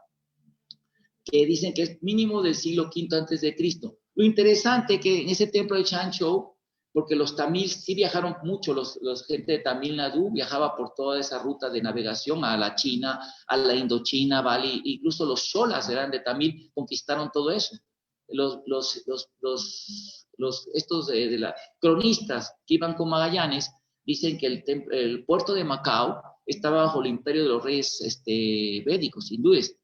que dicen que es mínimo del siglo V antes de Cristo. Lo interesante es que en ese templo de Changzhou porque los tamils sí viajaron mucho, los gente de Tamil Nadu viajaba por toda esa ruta de navegación a la China, a la Indochina, Bali, incluso los cholas eran de Tamil, conquistaron todo eso. Estos de la, cronistas que iban con Magallanes dicen que el puerto de Macao estaba bajo el imperio de los reyes védicos, hindúes.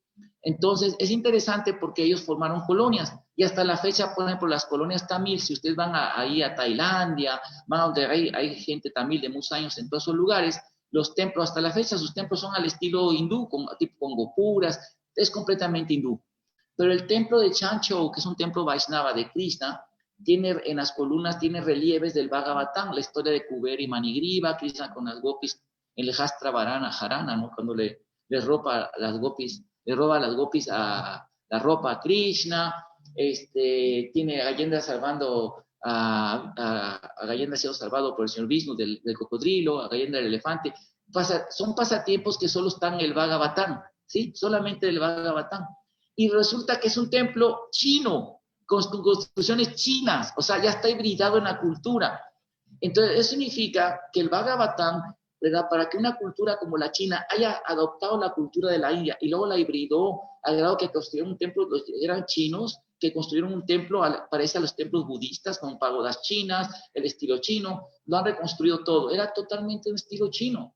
Entonces, es interesante porque ellos formaron colonias y hasta la fecha, por ejemplo, las colonias tamil, si ustedes van ahí a Tailandia, van a donde hay gente tamil de muchos años en todos esos lugares, los templos, hasta la fecha, sus templos son al estilo hindú, tipo con gopuras, es completamente hindú. Pero el templo de Chanchou, que es un templo Vaishnava de Krishna, tiene en las columnas, tiene relieves del Bhagavatam, la historia de Kuber y Manigriva, Krishna con las gopis, en el Hastra Varana, Harana, ¿no? Cuando le roba las gopis la ropa a Krishna, tiene a Gayendra salvando a Gayendra siendo salvado por el señor Vishnu del cocodrilo, a Gayendra el elefante. Son pasatiempos que solo están en el Bhagavatam, ¿sí? Solamente el Bhagavatam. Y resulta que es un templo chino, con construcciones chinas, o sea, ya está hibridado en la cultura. Entonces, eso significa que el Bhagavatam, ¿verdad? Para que una cultura como la China haya adoptado la cultura de la India y luego la hibridó al grado que construyeron un templo, eran chinos, que construyeron un templo, parece a los templos budistas, con pagodas chinas, el estilo chino, lo han reconstruido todo, era totalmente un estilo chino.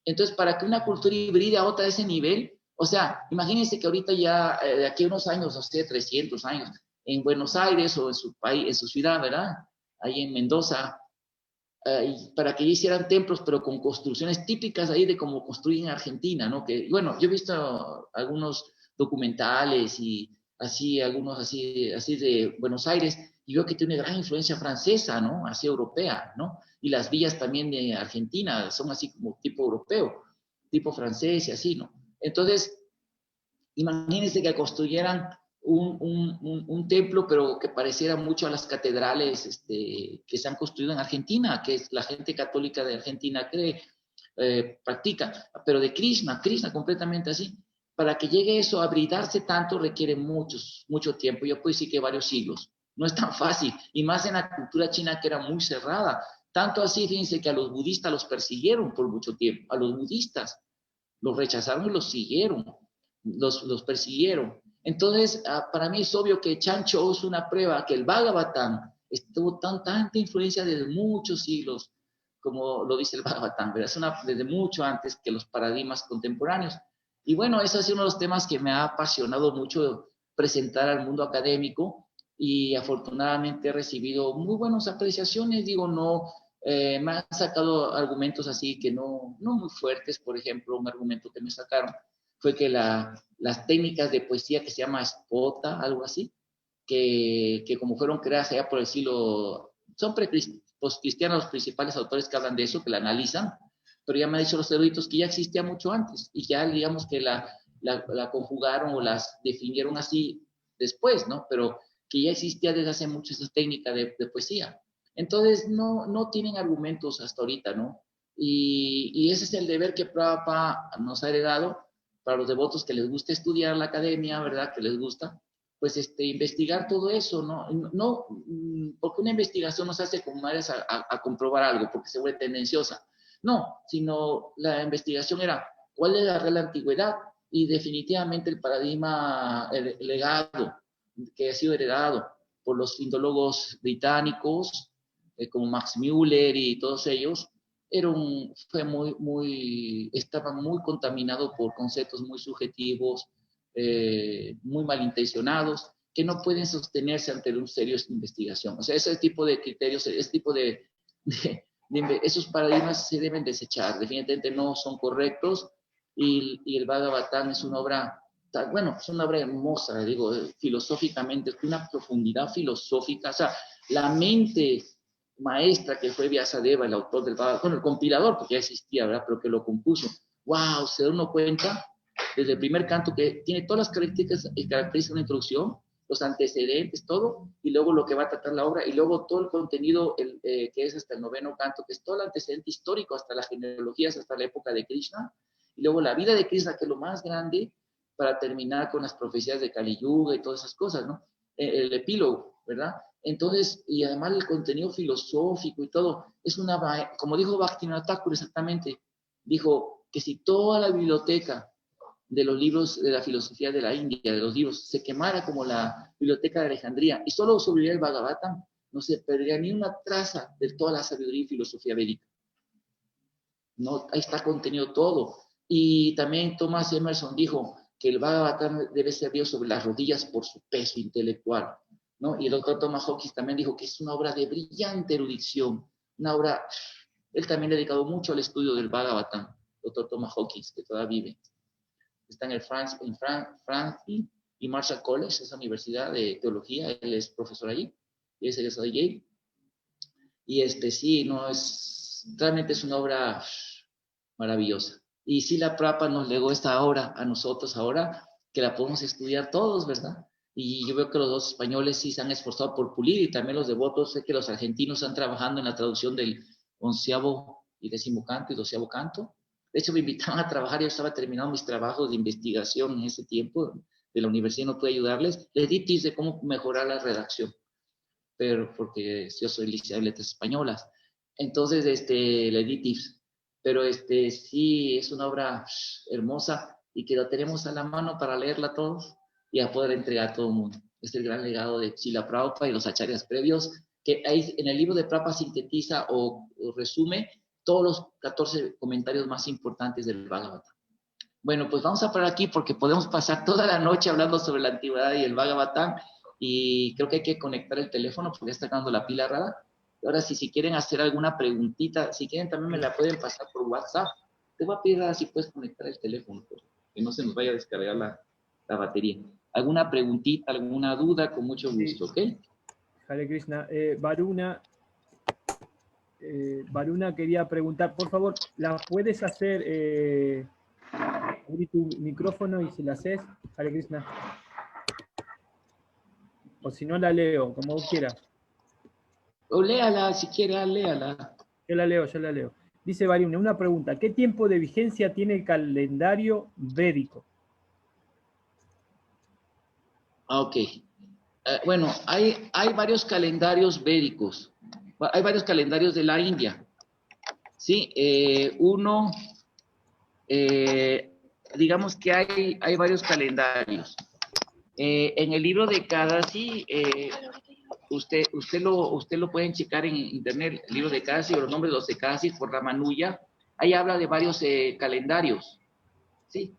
Entonces, para que una cultura hibride a otra de ese nivel, o sea, imagínense que ahorita ya, de aquí a unos años, o sea, 300 años, en Buenos Aires o en su país, en su ciudad, ¿verdad? Ahí en Mendoza, para que hicieran templos, pero con construcciones típicas ahí de cómo construyen en Argentina, ¿no? Que, bueno, yo he visto algunos documentales y así, algunos así de Buenos Aires, y veo que tiene una gran influencia francesa, ¿no? Así europea, ¿no? Y las villas también de Argentina son así como tipo europeo, tipo francés y así, ¿no? Entonces, imagínense que construyeran un templo, pero que pareciera mucho a las catedrales que se han construido en Argentina, que es la gente católica de Argentina cree, practica, pero de Krishna completamente así. Para que llegue eso a bridarse tanto requiere mucho tiempo, yo puedo decir que varios siglos. No es tan fácil, y más en la cultura china que era muy cerrada. Tanto así, fíjense que a los budistas los persiguieron por mucho tiempo, a los budistas los rechazaron y los siguieron, los persiguieron. Entonces, para mí es obvio que Chancho es una prueba que el Bhagavatam estuvo tanta influencia desde muchos siglos, como lo dice el Bhagavatam, ¿verdad? Desde mucho antes que los paradigmas contemporáneos. Y bueno, ese ha sido uno de los temas que me ha apasionado mucho presentar al mundo académico y afortunadamente he recibido muy buenas apreciaciones, digo, no, me han sacado argumentos así que no muy fuertes. Por ejemplo, un argumento que me sacaron fue que las técnicas de poesía que se llama spota, algo así, que como fueron creadas allá por el siglo, son cristianos los principales autores que hablan de eso, que la analizan, pero ya me han dicho los eruditos que ya existía mucho antes y ya digamos que la conjugaron o las definieron así después, ¿no? Pero que ya existía desde hace mucho esa técnica de poesía. Entonces, no tienen argumentos hasta ahorita, ¿no? Y ese es el deber que Prabhupada nos ha heredado para los devotos que les gusta estudiar la academia, ¿verdad? Que les gusta, pues investigar todo eso, ¿no? No, porque una investigación no se hace con madres a comprobar algo, porque se vuelve tendenciosa. No, sino la investigación era cuál es la real antigüedad y definitivamente el paradigma el legado que ha sido heredado por los indólogos británicos, como Max Müller y todos ellos, estaba muy contaminado por conceptos muy subjetivos, muy malintencionados, que no pueden sostenerse ante un serio investigación. O sea, ese tipo de criterios, ese tipo esos paradigmas se deben desechar, definitivamente no son correctos y el Bhagavatam es una obra, bueno, es una obra hermosa, digo, filosóficamente, una profundidad filosófica, o sea, la mente maestra que fue Vyasadeva, el autor del Bhagavad, bueno, el compilador, porque ya existía, ¿verdad? Pero que lo compuso. ¡Wow! Se da uno cuenta desde el primer canto que tiene todas las características de una introducción, los antecedentes, todo, y luego lo que va a tratar la obra, y luego todo el contenido que es hasta el noveno canto, que es todo el antecedente histórico, hasta las genealogías, hasta la época de Krishna, y luego la vida de Krishna, que es lo más grande, para terminar con las profecías de Kali Yuga y todas esas cosas, ¿no? El epílogo, ¿verdad? Entonces, y además el contenido filosófico y todo, es como dijo Bhaktivinoda Thakur exactamente, dijo que si toda la biblioteca de los libros de la filosofía de la India, de los libros, se quemara como la biblioteca de Alejandría y solo sobreviviera el Bhagavatam, no se perdería ni una traza de toda la sabiduría y filosofía védica. No, ahí está contenido todo. Y también Thomas Emerson dijo que el Bhagavatam debe ser leído sobre las rodillas por su peso intelectual, ¿no? Y el doctor Thomas Hawkins también dijo que es una obra de brillante erudición, una obra, él también ha dedicado mucho al estudio del Bhagavatam, doctor Thomas Hawkins, que todavía vive. Está en el Franklin y Marshall College, esa universidad de teología, él es profesor allí, y es egresado de Yale. Y sí, no es, realmente es una obra maravillosa. Y sí, la Prabhupada nos legó esta obra a nosotros ahora, que la podemos estudiar todos, ¿verdad? Y yo veo que los dos españoles sí se han esforzado por pulir, y también los devotos, sé que los argentinos están trabajando en la traducción del 11º y 10º canto y 12º canto. De hecho, me invitaban a trabajar, yo estaba terminando mis trabajos de investigación en ese tiempo de la universidad, no pude ayudarles. Les di tips de cómo mejorar la redacción, pero porque yo soy licenciado en letras españolas. Entonces, le di tips. Pero sí, es una obra hermosa y que la tenemos a la mano para leerla todos y a poder entregar a todo el mundo. Es el gran legado de Srila Prabhupada y los acharyas previos, que ahí en el libro de Prabhupada sintetiza o resume todos los 14 comentarios más importantes del Bhagavatam. Bueno, pues vamos a parar aquí porque podemos pasar toda la noche hablando sobre la antigüedad y el Bhagavatam, y creo que hay que conectar el teléfono porque ya está dando la pila rara. Ahora, si quieren hacer alguna preguntita, si quieren también me la pueden pasar por WhatsApp. Te voy a pedir ahora si puedes conectar el teléfono, que no se nos vaya a descargar la batería. ¿Alguna preguntita, alguna duda? Con mucho gusto, ¿ok? Hare Krishna. Varuna quería preguntar, por favor, ¿la puedes hacer, abrir tu micrófono y si la haces, Hare Krishna? O si no, la leo, como vos quieras. O léala, si quiere, léala. Yo la leo. Dice Varuna, una pregunta, ¿qué tiempo de vigencia tiene el calendario védico? Ok. Bueno, hay varios calendarios védicos. Hay varios calendarios de la India. Sí, digamos que hay varios calendarios. En el libro de Kadasi, usted lo pueden checar en internet, el libro de Kadasi o los nombres de los de Kadasi por Ramanuja. Ahí habla de varios calendarios. Sí.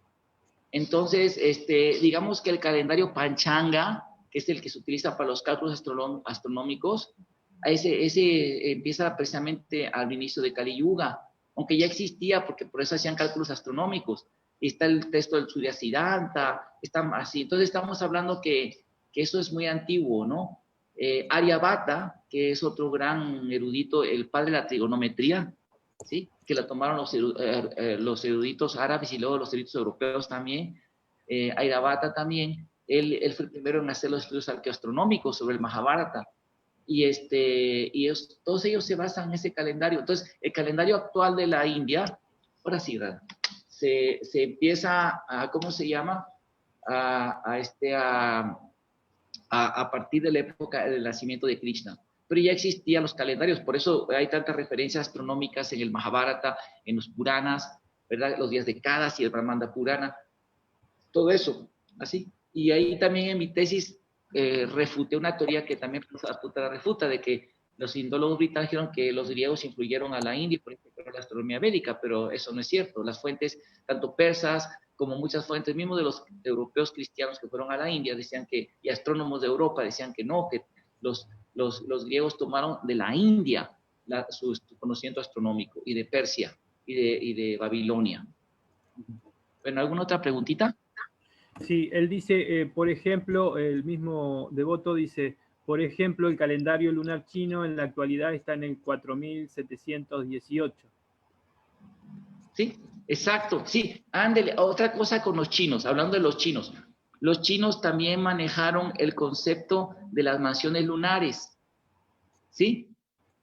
Entonces, digamos que el calendario Panchanga, que es el que se utiliza para los cálculos astronómicos, ese empieza precisamente al inicio de Kali Yuga, aunque ya existía, porque por eso hacían cálculos astronómicos. Está el texto del Surya Siddhanta, está así. Entonces estamos hablando que eso es muy antiguo, ¿no? Aryabhata, que es otro gran erudito, el padre de la trigonometría, ¿sí? Que la tomaron los eruditos árabes y luego los eruditos europeos también. Aryabhata también, él fue el primero en hacer los estudios arqueoastronómicos sobre el Mahabharata. Y, todos ellos se basan en ese calendario. Entonces, el calendario actual de la India, ahora sí, se empieza a, ¿cómo se llama? A partir de la época del nacimiento de Krishna. Pero ya existían los calendarios, por eso hay tantas referencias astronómicas en el Mahabharata, en los Puranas, ¿verdad? Los días de Kadasi y el Brahmanda Purana, todo eso, así. Y ahí también en mi tesis refuté una teoría que también la refuta, de que los indólogos británicos dijeron que los griegos influyeron a la India por ejemplo, la astronomía védica, pero eso no es cierto. Las fuentes, tanto persas como muchas fuentes, mismos de los europeos cristianos que fueron a la India, decían que, y astrónomos de Europa decían que no, que los griegos tomaron de la India su conocimiento astronómico, y de Persia, y de Babilonia. Bueno, ¿alguna otra preguntita? Sí, él dice, por ejemplo, el mismo devoto dice, por ejemplo, el calendario lunar chino en la actualidad está en el 4718. Sí, exacto, sí. Ándele, otra cosa con los chinos, hablando de los chinos también manejaron el concepto de las naciones lunares, ¿sí?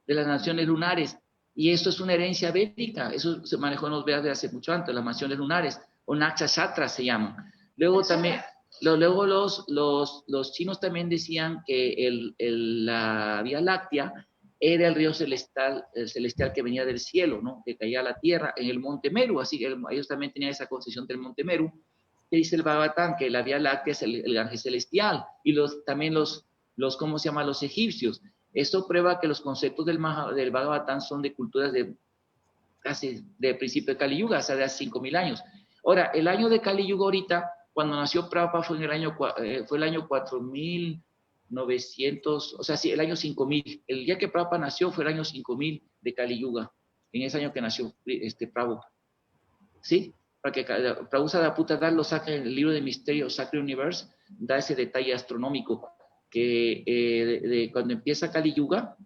De las naciones lunares. Y esto es una herencia védica, eso se manejó en los Vedas de hace mucho antes, las naciones lunares, o Nakshatra se llaman. Luego también, Luego los chinos también decían que la Vía Láctea era el río celestial que venía del cielo, ¿no? Que caía a la tierra en el Monte Meru, así que ellos también tenían esa concepción del Monte Meru, que dice el Bhagavatam, que la Vía Láctea es el ángel celestial, y también ¿cómo se llama? Los egipcios. Eso prueba que los conceptos del Bhagavatam son de culturas casi de principio de Kali Yuga, o sea, de hace 5,000 años. Ahora, el año de Kali Yuga ahorita, cuando nació Prabhupada fue el año 4,900, o sea, sí, el año 5,000. El día que Prabhupada nació fue el año 5,000 de Kali Yuga, en ese año que nació Prabhupada. ¿Sí? Para que Prabhupada Sadaputta lo saca en el libro de Misterio, Sacred Universe, da ese detalle astronómico, que cuando empieza Kali Yuga,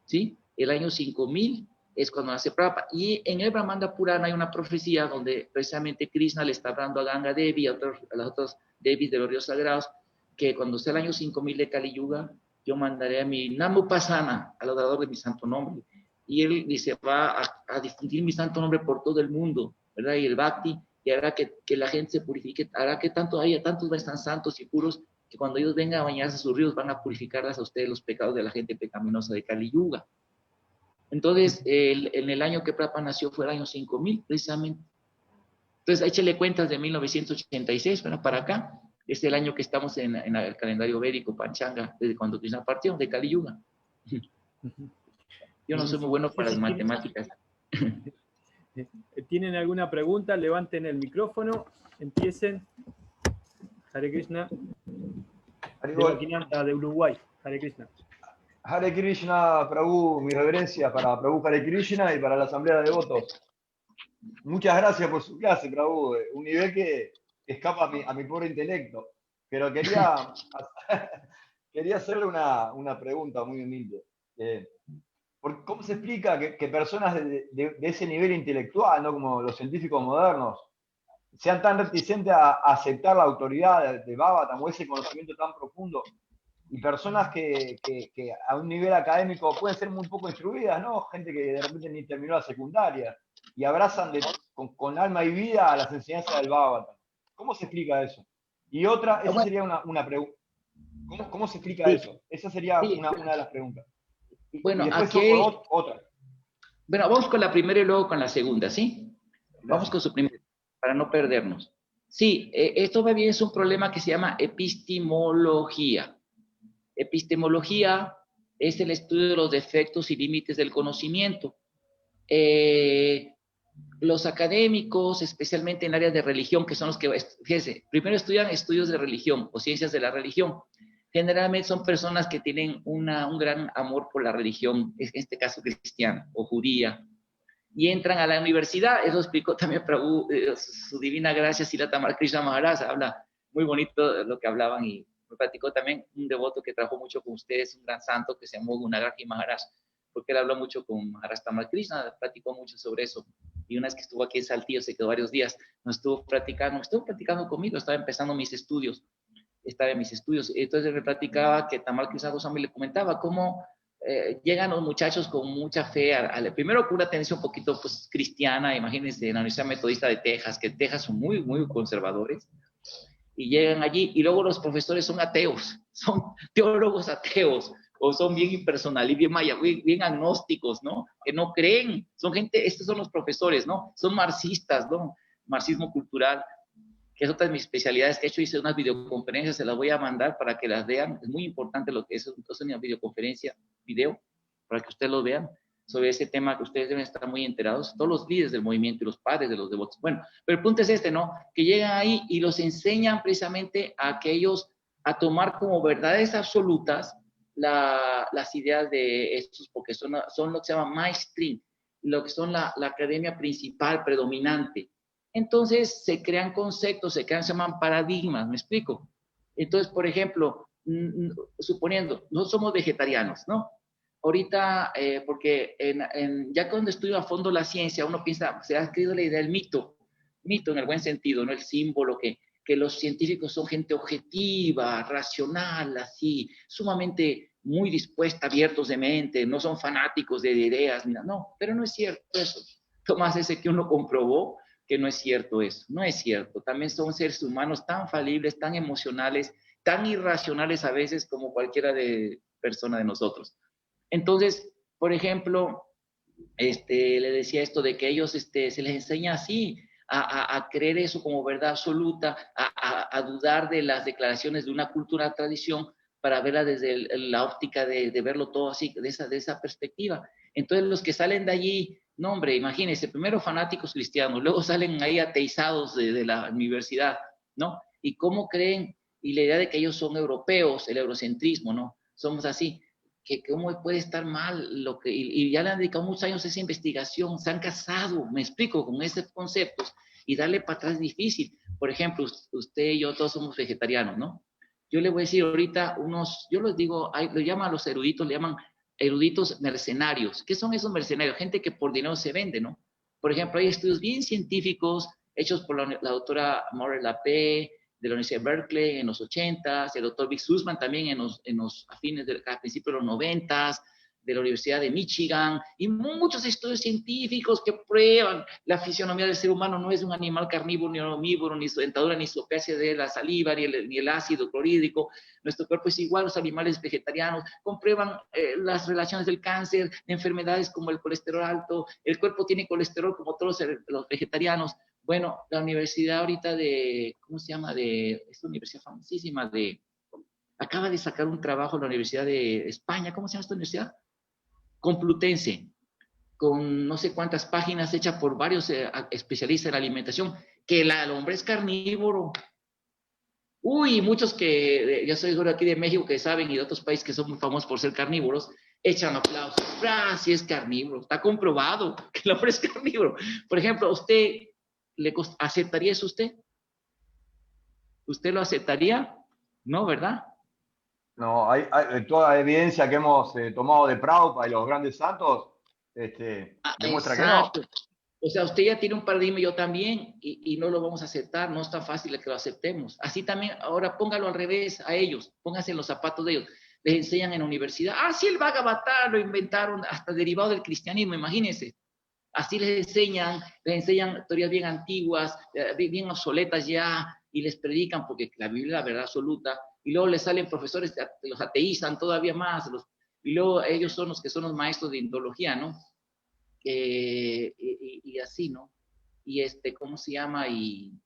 ¿sí? El año 5,000 es cuando nace Prabhupada. Y en el Brahmanda Purana hay una profecía donde precisamente Krishna le está hablando a Ganga Devi y a las otras Devis de los ríos sagrados, que cuando sea el año 5,000 de Kali Yuga, yo mandaré a mi Namupasana, al adorador de mi santo nombre. Y él dice, va a difundir mi santo nombre por todo el mundo, ¿verdad? Y el Bhakti, y hará que la gente se purifique, hará que haya tantos están santos y puros, que cuando ellos vengan a bañarse a sus ríos, van a purificarlas a ustedes los pecados de la gente pecaminosa de Kali Yuga. Entonces, en el año que Prabhupada nació fue el año 5,000, precisamente. Entonces, échale cuentas de 1986, bueno, para acá. Es el año que estamos en el calendario védico, Panchanga, desde cuando Krishna partió, de Kali Yuga. Yo no soy muy bueno para las matemáticas. ¿Tienen alguna pregunta? Levanten el micrófono, empiecen. Hare Krishna. De Uruguay. Hare Krishna. Hare Krishna, Prabhu, mi reverencia para Prabhu Hare Krishna y para la Asamblea de Devotos. Muchas gracias por su clase, Prabhu. Un nivel que escapa a mi pobre intelecto. Pero quería hacerle una pregunta muy humilde. ¿Cómo se explica que personas de ese nivel intelectual, ¿no? Como los científicos modernos, sean tan reticentes a aceptar la autoridad de Bhagavatam o ese conocimiento tan profundo? Y personas que a un nivel académico pueden ser muy poco instruidas, ¿no? Gente que de repente ni terminó la secundaria y abrazan con alma y vida a las enseñanzas del Bhagavatam. ¿Cómo se explica eso? Y otra, esa sería una pregunta. ¿Cómo se explica eso? Esa sería una de las preguntas. Bueno, y después aquí otra. Bueno, vamos con la primera y luego con la segunda, ¿sí? Gracias. Vamos con su primera, para no perdernos. Sí, esto va bien, es un problema que se llama epistemología. Epistemología es el estudio de los defectos y límites del conocimiento. Los académicos, especialmente en áreas de religión, que son los que, fíjense, primero estudian estudios de religión o ciencias de la religión. Generalmente son personas que tienen un gran amor por la religión, en este caso cristiana o judía, y entran a la universidad. Eso explicó también Prabhu, su divina gracia, Srila Tamal Krishna Maharaj, habla muy bonito de lo que hablaban, y me platicó también un devoto que trabajó mucho con ustedes, un gran santo que se llamó Gunagaji Maharaj, porque él habló mucho con Maharaj Tamal Krishna, platicó mucho sobre eso. Y una vez que estuvo aquí en Saltillo, se quedó varios días, nos estuvo platicando conmigo, estaba empezando mis estudios. Entonces me platicaba que Tamal Krishna Goswami le comentaba cómo llegan los muchachos con mucha fe, primero con una tendencia un poquito pues, cristiana, imagínense, en la Universidad Metodista de Texas, que Texas son muy, muy conservadores, y llegan allí, y luego los profesores son ateos, son teólogos ateos, o son bien impersonales, bien agnósticos, ¿no? Que no creen, son gente, estos son los profesores, ¿no? Son marxistas, ¿no? Marxismo cultural, que es otra de mis especialidades, que he hecho, hice unas videoconferencias, se las voy a mandar para que las vean, es muy importante lo que es una videoconferencia, video, para que ustedes lo vean, sobre ese tema que ustedes deben estar muy enterados, todos los líderes del movimiento y los padres de los devotos. Bueno, pero el punto es este, ¿no? Que llegan ahí y los enseñan precisamente a aquellos a tomar como verdades absolutas las ideas de estos, porque son lo que se llama mainstream, lo que son la academia principal, predominante. Entonces se crean conceptos, se llaman paradigmas, ¿me explico? Entonces, por ejemplo, suponiendo, nosotros somos vegetarianos, ¿no? Ahorita, porque ya cuando estudio a fondo la ciencia, uno piensa, se ha creído la idea del mito en el buen sentido, ¿no? El símbolo que los científicos son gente objetiva, racional, así, sumamente muy dispuesta, abiertos de mente, no son fanáticos de ideas, mira, no, pero no es cierto eso. Tomás ese que uno comprobó, que no es cierto eso, no es cierto. También son seres humanos tan falibles, tan emocionales, tan irracionales a veces como cualquiera de persona de nosotros. Entonces, por ejemplo, le decía esto de que ellos se les enseña así, a creer eso como verdad absoluta, a dudar de las declaraciones de una cultura, tradición, para verla desde la óptica de verlo todo así, de esa perspectiva. Entonces, los que salen de allí, no, hombre, imagínense, primero fanáticos cristianos, luego salen ahí ateizados de la universidad, ¿no? Y cómo creen, y la idea de que ellos son europeos, el eurocentrismo, ¿no? Somos así. Que cómo puede estar mal lo que, y ya le han dedicado muchos años a esa investigación, se han casado, me explico, con esos conceptos, y darle para atrás es difícil. Por ejemplo, usted y yo todos somos vegetarianos, ¿no? Yo le voy a decir ahorita yo les digo, lo llaman a los eruditos, le llaman eruditos mercenarios. ¿Qué son esos mercenarios? Gente que por dinero se vende, ¿no? Por ejemplo, hay estudios bien científicos hechos por la doctora Maureen Lapé, de la Universidad de Berkeley en los 80s, el doctor Vic Sussman también a principios de los 90s, de la Universidad de Michigan, y muchos estudios científicos que prueban la fisionomía del ser humano no es un animal carnívoro, ni omnívoro, ni su dentadura, ni su pH de la saliva, ni el ácido clorhídrico. Nuestro cuerpo es igual a los animales vegetarianos. Comprueban las relaciones del cáncer, de enfermedades como el colesterol alto. El cuerpo tiene colesterol como todos los vegetarianos. Bueno, la universidad ahorita ¿cómo se llama? Esta universidad famosísima acaba de sacar un trabajo en la Universidad de España. ¿Cómo se llama esta universidad? Complutense, con no sé cuántas páginas hechas por varios especialistas en la alimentación, que el hombre es carnívoro. Uy, muchos que, yo soy de aquí de México que saben y de otros países que son muy famosos por ser carnívoros, echan aplausos. Sí es carnívoro, está comprobado que el hombre es carnívoro. Por ejemplo, ¿usted aceptaría eso usted? ¿Usted lo aceptaría? No, ¿verdad? No, hay toda la evidencia que hemos tomado de Prabhupada y los grandes santos demuestra exacto. que no. O sea, usted ya tiene un paradigma, yo también, y no lo vamos a aceptar, no es tan fácil que lo aceptemos. Así también, ahora póngalo al revés a ellos, pónganse en los zapatos de ellos. Les enseñan en la universidad, sí, el Bhagavad Gita lo inventaron hasta derivado del cristianismo, imagínense. Así les enseñan teorías bien antiguas, bien obsoletas ya, y les predican porque la Biblia es la verdad absoluta, y luego les salen profesores que los ateízan todavía más, y luego ellos son los que son los maestros de indología, ¿no? Y así, ¿no? Y ¿cómo se llama? Y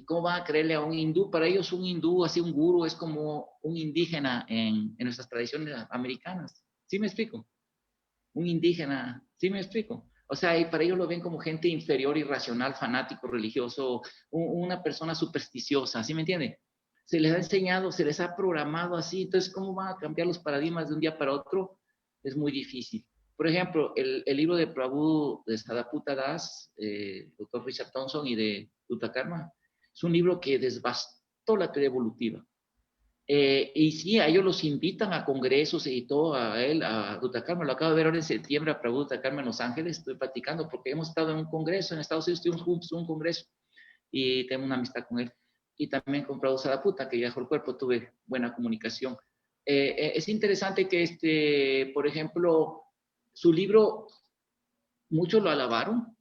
cómo van a creerle a un hindú. Para ellos un hindú, así un gurú, es como un indígena en nuestras tradiciones americanas. ¿Sí me explico? Un indígena, ¿sí me explico? O sea, y para ellos lo ven como gente inferior, irracional, fanático, religioso, una persona supersticiosa, ¿sí me entiende? Se les ha enseñado, se les ha programado así, entonces, ¿cómo van a cambiar los paradigmas de un día para otro? Es muy difícil. Por ejemplo, el libro de Prabhu, de Sadaputta Das, doctor Richard Thompson y de Dutta Karma, es un libro que devastó la teoría evolutiva. Y sí, a ellos los invitan a congresos y todo, a Dutta Karma. Lo acabo de ver ahora en septiembre a Prabhu Dutta Karma en Los Ángeles. Estoy platicando porque hemos estado en un congreso en Estados Unidos, estuvimos juntos en un congreso y tengo una amistad con él. Y también con Prabhu Sadaputta, que ya dejó el cuerpo, tuve buena comunicación. Es interesante que, por ejemplo, su libro, muchos lo alabaron,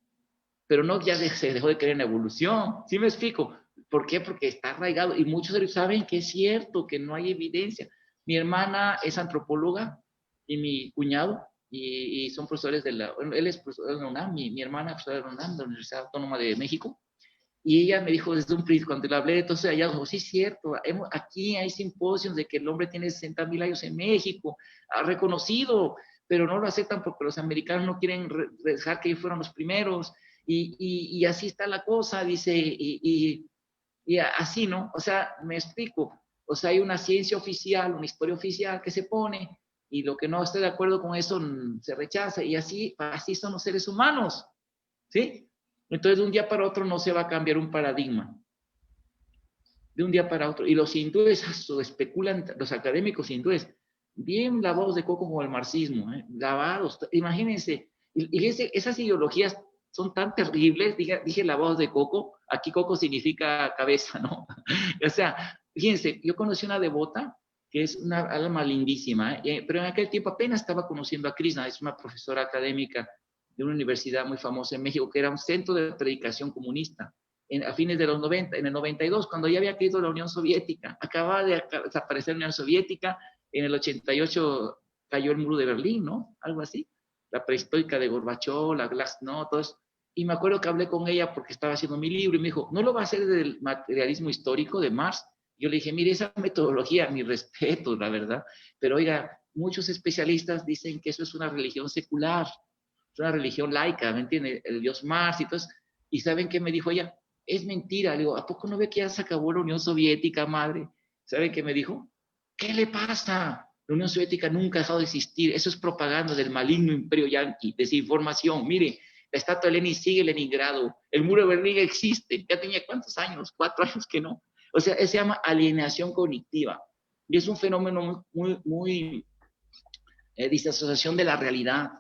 pero no ya se dejó de creer en la evolución. ¿Sí me explico? ¿Por qué? Porque está arraigado y muchos saben que es cierto, que no hay evidencia. Mi hermana es antropóloga y mi cuñado, y son profesores él es profesor de la UNAM, mi hermana es profesora de la UNAM, de la Universidad Autónoma de México, y ella me dijo desde un principio, cuando le hablé, entonces ella dijo, sí es cierto, aquí hay simposios de que el hombre tiene 60,000 años en México, ha reconocido, pero no lo aceptan porque los americanos no quieren dejar que ellos fueran los primeros, y así está la cosa, dice, y así, ¿no? O sea, me explico. O sea, hay una ciencia oficial, una historia oficial que se pone, y lo que no esté de acuerdo con eso se rechaza, y así son los seres humanos, ¿sí? Entonces, de un día para otro no se va a cambiar un paradigma. De un día para otro. Y los hindúes especulan, los académicos hindúes, bien lavados de coco como el marxismo, lavados. Imagínense, y esas ideologías son tan terribles, dije lavados de coco, aquí coco significa cabeza, ¿no? O sea, fíjense, yo conocí una devota que es una alma lindísima, pero en aquel tiempo apenas estaba conociendo a Krishna, es una profesora académica de una universidad muy famosa en México, que era un centro de predicación comunista, a fines de los 90, en el 92, cuando ya había caído la Unión Soviética. Acababa de desaparecer la Unión Soviética, en el 88 cayó el muro de Berlín, ¿no? Algo así. La prehistórica de Gorbachov, la Glasnost, todo eso. Y me acuerdo que hablé con ella porque estaba haciendo mi libro y me dijo, ¿no lo va a hacer del materialismo histórico de Marx? Yo le dije, mire, esa metodología, mi respeto, la verdad, pero oiga, muchos especialistas dicen que eso es una religión secular, es una religión laica, ¿me entiende? El dios Mars y todo eso. ¿Y saben qué me dijo ella? Es mentira. Le digo, ¿a poco no ve que ya se acabó la Unión Soviética, madre? ¿Saben qué me dijo? ¿Qué le pasa? La Unión Soviética nunca ha dejado de existir. Eso es propaganda del maligno imperio yanqui, desinformación. Mire, la estatua de Lenin sigue en Leningrado. El muro de Berlín existe. Ya tenía ¿cuántos años? 4 años que no. O sea, se llama alienación cognitiva. Y es un fenómeno muy disasociación de la realidad.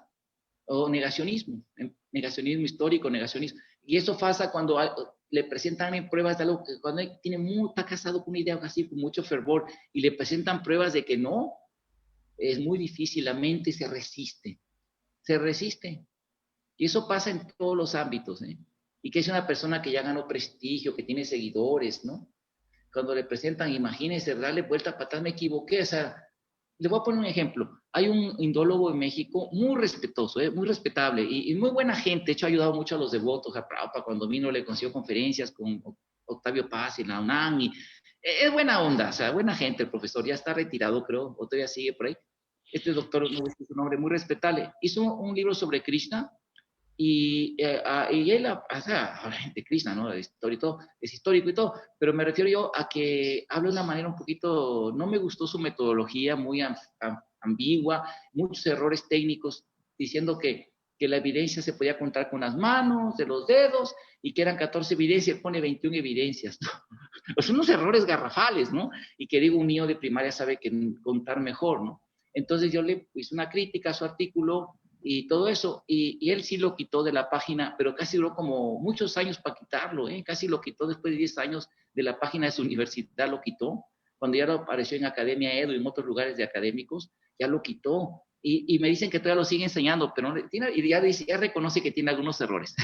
O negacionismo histórico, negacionismo. Y eso pasa cuando le presentan pruebas de algo que cuando está casado con una idea así, con mucho fervor, y le presentan pruebas de que no, es muy difícil, la mente se resiste. Y eso pasa en todos los ámbitos, ¿eh? Y que es una persona que ya ganó prestigio, que tiene seguidores, ¿no? Cuando le presentan, imagínense, darle vuelta para atrás, me equivoqué, o sea, le voy a poner un ejemplo. Hay un indólogo en México muy respetuoso, muy respetable y muy buena gente. De hecho, ha ayudado mucho a los devotos, a Prabhupada. Cuando vino, le consiguió conferencias con Octavio Paz y la UNAM. Es buena onda, o sea, buena gente el profesor. Ya está retirado, creo, o todavía sigue por ahí. Este doctor, no sé su nombre, muy respetable. Hizo un libro sobre Krishna y él, o sea, de Krishna, ¿no? Es histórico y todo, pero me refiero yo a que habla de una manera un poquito, no me gustó su metodología, muy ambigua, muchos errores técnicos, diciendo que la evidencia se podía contar con las manos, de los dedos, y que eran 14 evidencias, pone 21 evidencias, ¿no? Son unos errores garrafales, ¿no? Y que digo, un niño de primaria sabe que contar mejor, ¿no? Entonces yo le hice una crítica a su artículo, y todo eso, y él sí lo quitó de la página, pero casi duró como muchos años para quitarlo, casi lo quitó después de 10 años de la página de su universidad, lo quitó, cuando ya lo apareció en Academia Edu y en otros lugares de académicos, ya lo quitó, y me dicen que todavía lo sigue enseñando, pero y ya reconoce que tiene algunos errores.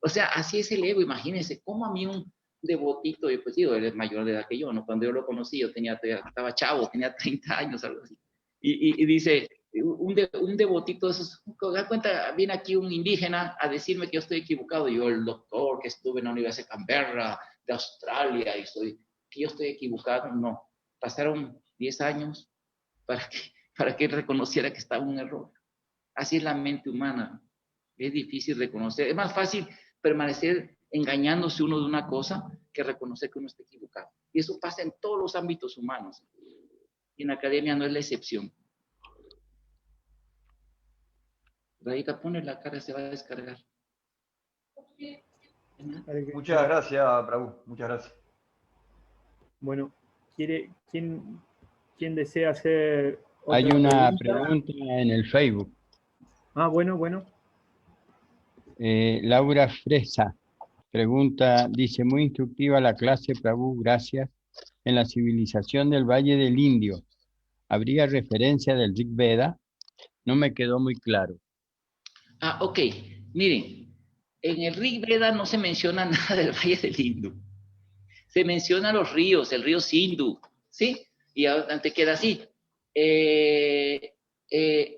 O sea, así es el ego, imagínense, como a mí un devotito, pues digo, él es mayor de edad que yo, ¿no? Cuando yo lo conocí, yo estaba chavo, tenía 30 años, algo así, y dice, un devotito de esos, da cuenta, viene aquí un indígena a decirme que yo estoy equivocado, yo el doctor que estuve en la Universidad de Canberra, de Australia, que yo estoy equivocado, no, pasaron 10 años para que él reconociera que estaba un error. Así es la mente humana, es difícil reconocer, es más fácil permanecer engañándose uno de una cosa que reconocer que uno está equivocado. Y eso pasa en todos los ámbitos humanos, y en la academia no es la excepción. Radita, pone la cara, se va a descargar. Muchas gracias, Prabhu. Muchas gracias. Bueno, ¿quién desea hacer otra Hay una pregunta en el Facebook. Bueno. Laura Fresa pregunta, dice, muy instructiva la clase, Prabhu, gracias. En la civilización del Valle del Indio, ¿habría referencia del Rig Veda? No me quedó muy claro. Ok. Miren, en el Rig Veda no se menciona nada del Valle del Indo. Se mencionan los ríos, el río Sindhu, ¿sí? Y antes queda así.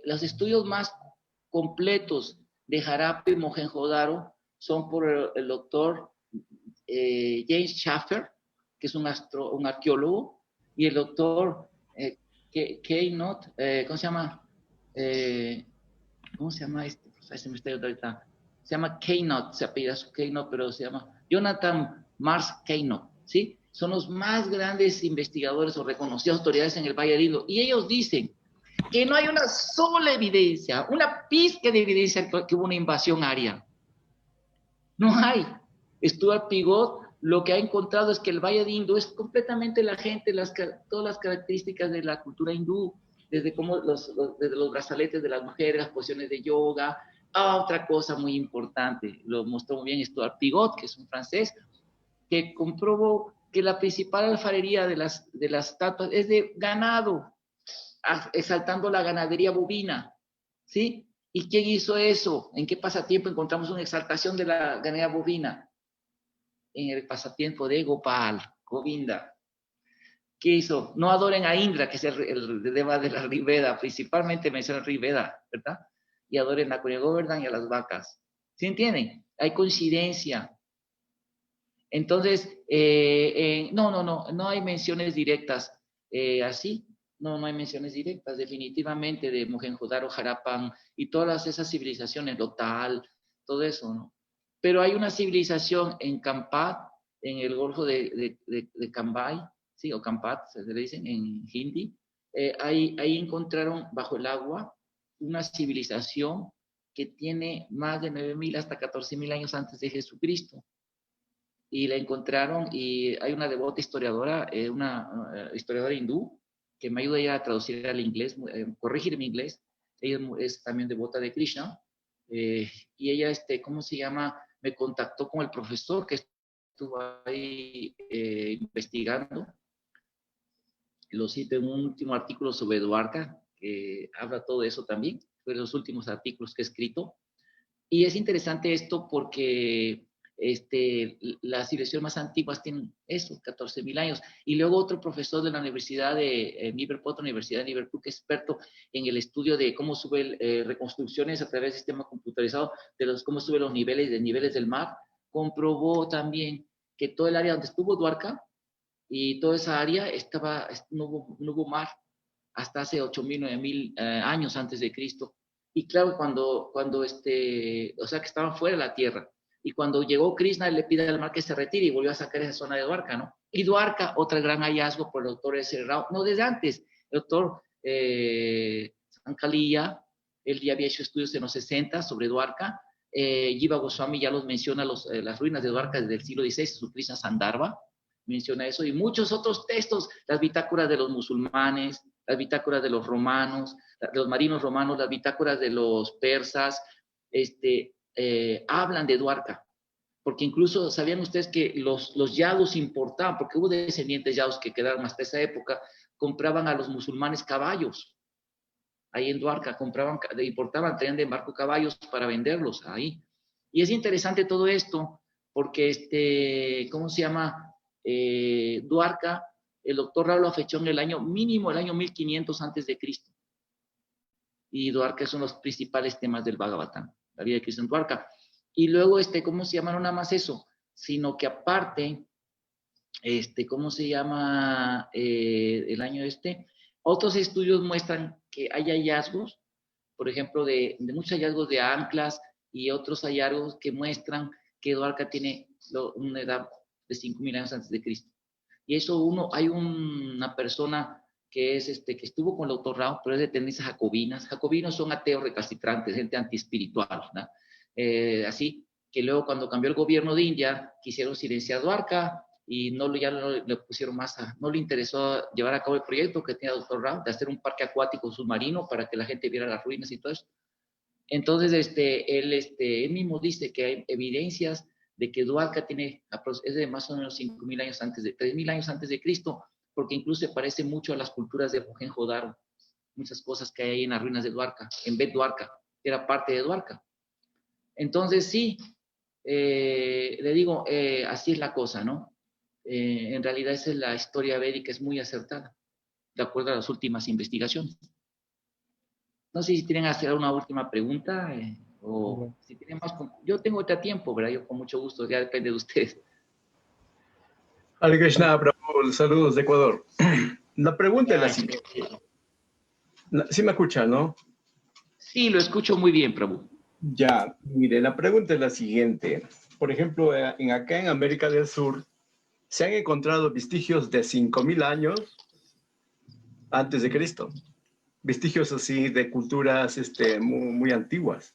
Los estudios más completos de Harappa y Mohenjo-Daro son por el doctor James Schaffer, que es un arqueólogo, y el doctor Keynott, ¿cómo se llama? ¿Cómo se llama este? Se me está yendo ahorita. Se llama Keynott, se apellida Keynott, pero se llama Jonathan Mars Keynott, ¿sí? Son los más grandes investigadores o reconocidas autoridades en el Valle del Indo. Y ellos dicen que no hay una sola evidencia, una pizca de evidencia que hubo una invasión aria. No hay. Stuart Pigot lo que ha encontrado es que el Valle del Indo es completamente la gente, todas las características de la cultura hindú, desde desde los brazaletes de las mujeres, las posiciones de yoga, otra cosa muy importante, lo mostró muy bien Stuart Pigot, que es un francés, que comprobó que la principal alfarería de las estatuas es de ganado, exaltando la ganadería bovina, ¿sí? ¿Y quién hizo eso? ¿En qué pasatiempo encontramos una exaltación de la ganadería bovina? En el pasatiempo de Gopal, Govinda. ¿Qué hizo? No adoren a Indra, que es el deva de la Rigveda, principalmente menciona el Rigveda, ¿verdad? Y adoren a Kunya Govardhan y a las vacas. ¿Sí entienden? Hay coincidencia. Entonces, no hay menciones directas así. No hay menciones directas, definitivamente, de Mohenjo-Daro, Harappan y todas esas civilizaciones, Lotal, todo eso, ¿no? Pero hay una civilización en Kampat, en el Golfo de Cambay, ¿sí? O Kampat, se le dicen en hindi. Ahí encontraron bajo el agua una civilización que tiene más de 9.000 hasta 14.000 años antes de Jesucristo. Y la encontraron, y hay una devota historiadora, una historiadora hindú, que me ayuda a traducir al inglés, corregir mi inglés. Ella es también devota de Krishna, y ella, ¿cómo se llama? Me contactó con el profesor que estuvo ahí investigando. Lo cito en un último artículo sobre Dwarka, que habla todo eso también, fue de los últimos artículos que he escrito. Y es interesante esto porque las civilizaciones más antiguas tienen eso, 14.000 años. Y luego otro profesor de la Universidad de Liverpool, Universidad de Liverpool, que es experto en el estudio de cómo suben reconstrucciones a través del sistema computarizado, cómo suben los niveles del mar, comprobó también que todo el área donde estuvo Dwarka y toda esa área no hubo mar hasta hace 8.000, 9.000 años antes de Cristo. Y claro, o sea, que estaban fuera de la tierra. Y cuando llegó Krishna, le pide al mar que se retire y volvió a sacar esa zona de Dwarka, ¿no? Y Dwarka, otro gran hallazgo por el doctor S. Rao, no desde antes, el doctor Sankaliya, él ya había hecho estudios en los 60 sobre Dwarka. Jiva Goswami ya los menciona, las ruinas de Dwarka desde el siglo XVI, su Krishna Sandarbha, menciona eso, y muchos otros textos, las bitácoras de los musulmanes, las bitácoras de los romanos, de los marinos romanos, las bitácoras de los persas, hablan de Dwarka, porque incluso sabían ustedes que los yados importaban, porque hubo descendientes yados que quedaron hasta esa época, compraban a los musulmanes caballos, ahí en Dwarka, importaban, traían de embarco caballos para venderlos ahí. Y es interesante todo esto, porque ¿cómo se llama? Dwarka, el doctor Rao lo fechó en el año 1500 antes de Cristo. Y Dwarka son los principales temas del Bhagavatam, la vida de Cristo en Dwarka. Y luego, ¿cómo se llama? No nada más eso, sino que aparte, ¿cómo se llama? El año otros estudios muestran que hay hallazgos, por ejemplo, de muchos hallazgos de anclas y otros hallazgos que muestran que Dwarka tiene una edad de 5.000 años antes de Cristo. Y eso hay una persona que que estuvo con el doctor Rao, pero es de tendencias jacobinas. Jacobinos son ateos recalcitrantes, gente antiespiritual, ¿no? Así que luego cuando cambió el gobierno de India, quisieron silenciar Dwarka y ya no le pusieron no le interesó llevar a cabo el proyecto que tenía el doctor Rao de hacer un parque acuático submarino para que la gente viera las ruinas y todo eso. Entonces, él mismo dice que hay evidencias de que Dwarka es de más o menos 5.000 años antes 3.000 años antes de Cristo, porque incluso se parece mucho a las culturas de Mohenjo-Daro, muchas cosas que hay ahí en las ruinas de Dwarka, en Bet Dwarka, que era parte de Dwarka. Entonces, sí, le digo, así es la cosa, ¿no? En realidad esa es la historia védica, es muy acertada, de acuerdo a las últimas investigaciones. No sé si tienen que hacer una última pregunta, o si tienen más. Yo tengo este tiempo, ¿verdad? Yo con mucho gusto, ya depende de ustedes. Hare Krishna, Prabhu, saludos de Ecuador. La pregunta es la siguiente. Sí me escucha, ¿no? Sí, lo escucho muy bien, Prabhu. Ya, mire, la pregunta es la siguiente. Por ejemplo, acá en América del Sur se han encontrado vestigios de 5.000 años antes de Cristo. Vestigios así de culturas muy, muy antiguas.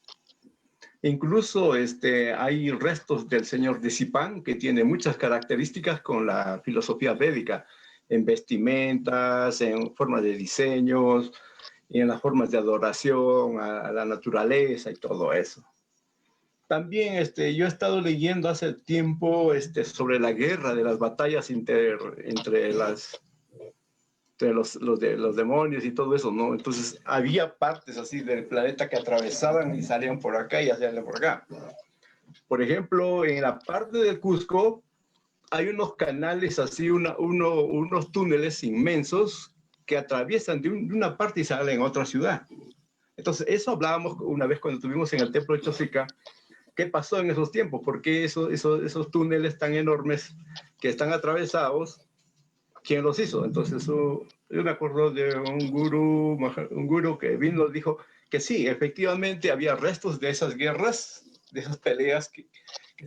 Incluso hay restos del señor Disipan que tiene muchas características con la filosofía védica, en vestimentas, en formas de diseños, y en las formas de adoración a la naturaleza y todo eso. También yo he estado leyendo hace tiempo sobre la guerra de las batallas entre de los demonios y todo eso, ¿no? Entonces había partes así del planeta que atravesaban y salían por acá y salían por acá. Por ejemplo, en la parte del Cusco hay unos canales así, unos túneles inmensos que atraviesan de una parte y salen a otra ciudad. Entonces, eso hablábamos una vez cuando estuvimos en el templo de Chosica. ¿Qué pasó en esos tiempos? ¿Por qué esos túneles tan enormes que están atravesados? ¿Quién los hizo? Entonces, yo me acuerdo de un gurú que vino y dijo que sí, efectivamente había restos de esas guerras, de esas peleas que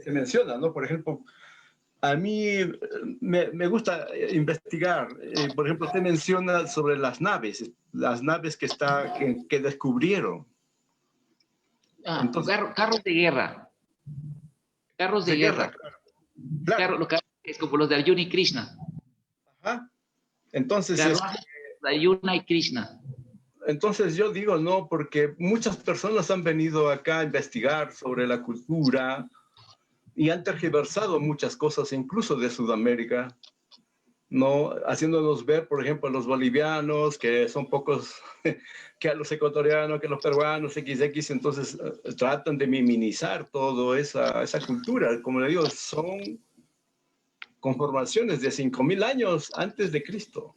se mencionan, ¿no? Por ejemplo, a mí me gusta investigar. Por ejemplo, usted menciona sobre las naves que descubrieron. Entonces, Carros de guerra. Carros de guerra. Claro. Es como los de Arjuna y Krishna. Ajá. Entonces, Arjuna y Krishna. Entonces yo digo no, porque muchas personas han venido acá a investigar sobre la cultura y han tergiversado muchas cosas, incluso de Sudamérica, ¿no? Haciéndonos ver, por ejemplo, a los bolivianos, que son pocos, que a los ecuatorianos, que a los peruanos, XX, entonces tratan de minimizar toda esa cultura. Como le digo, son conformaciones de 5.000 años antes de Cristo.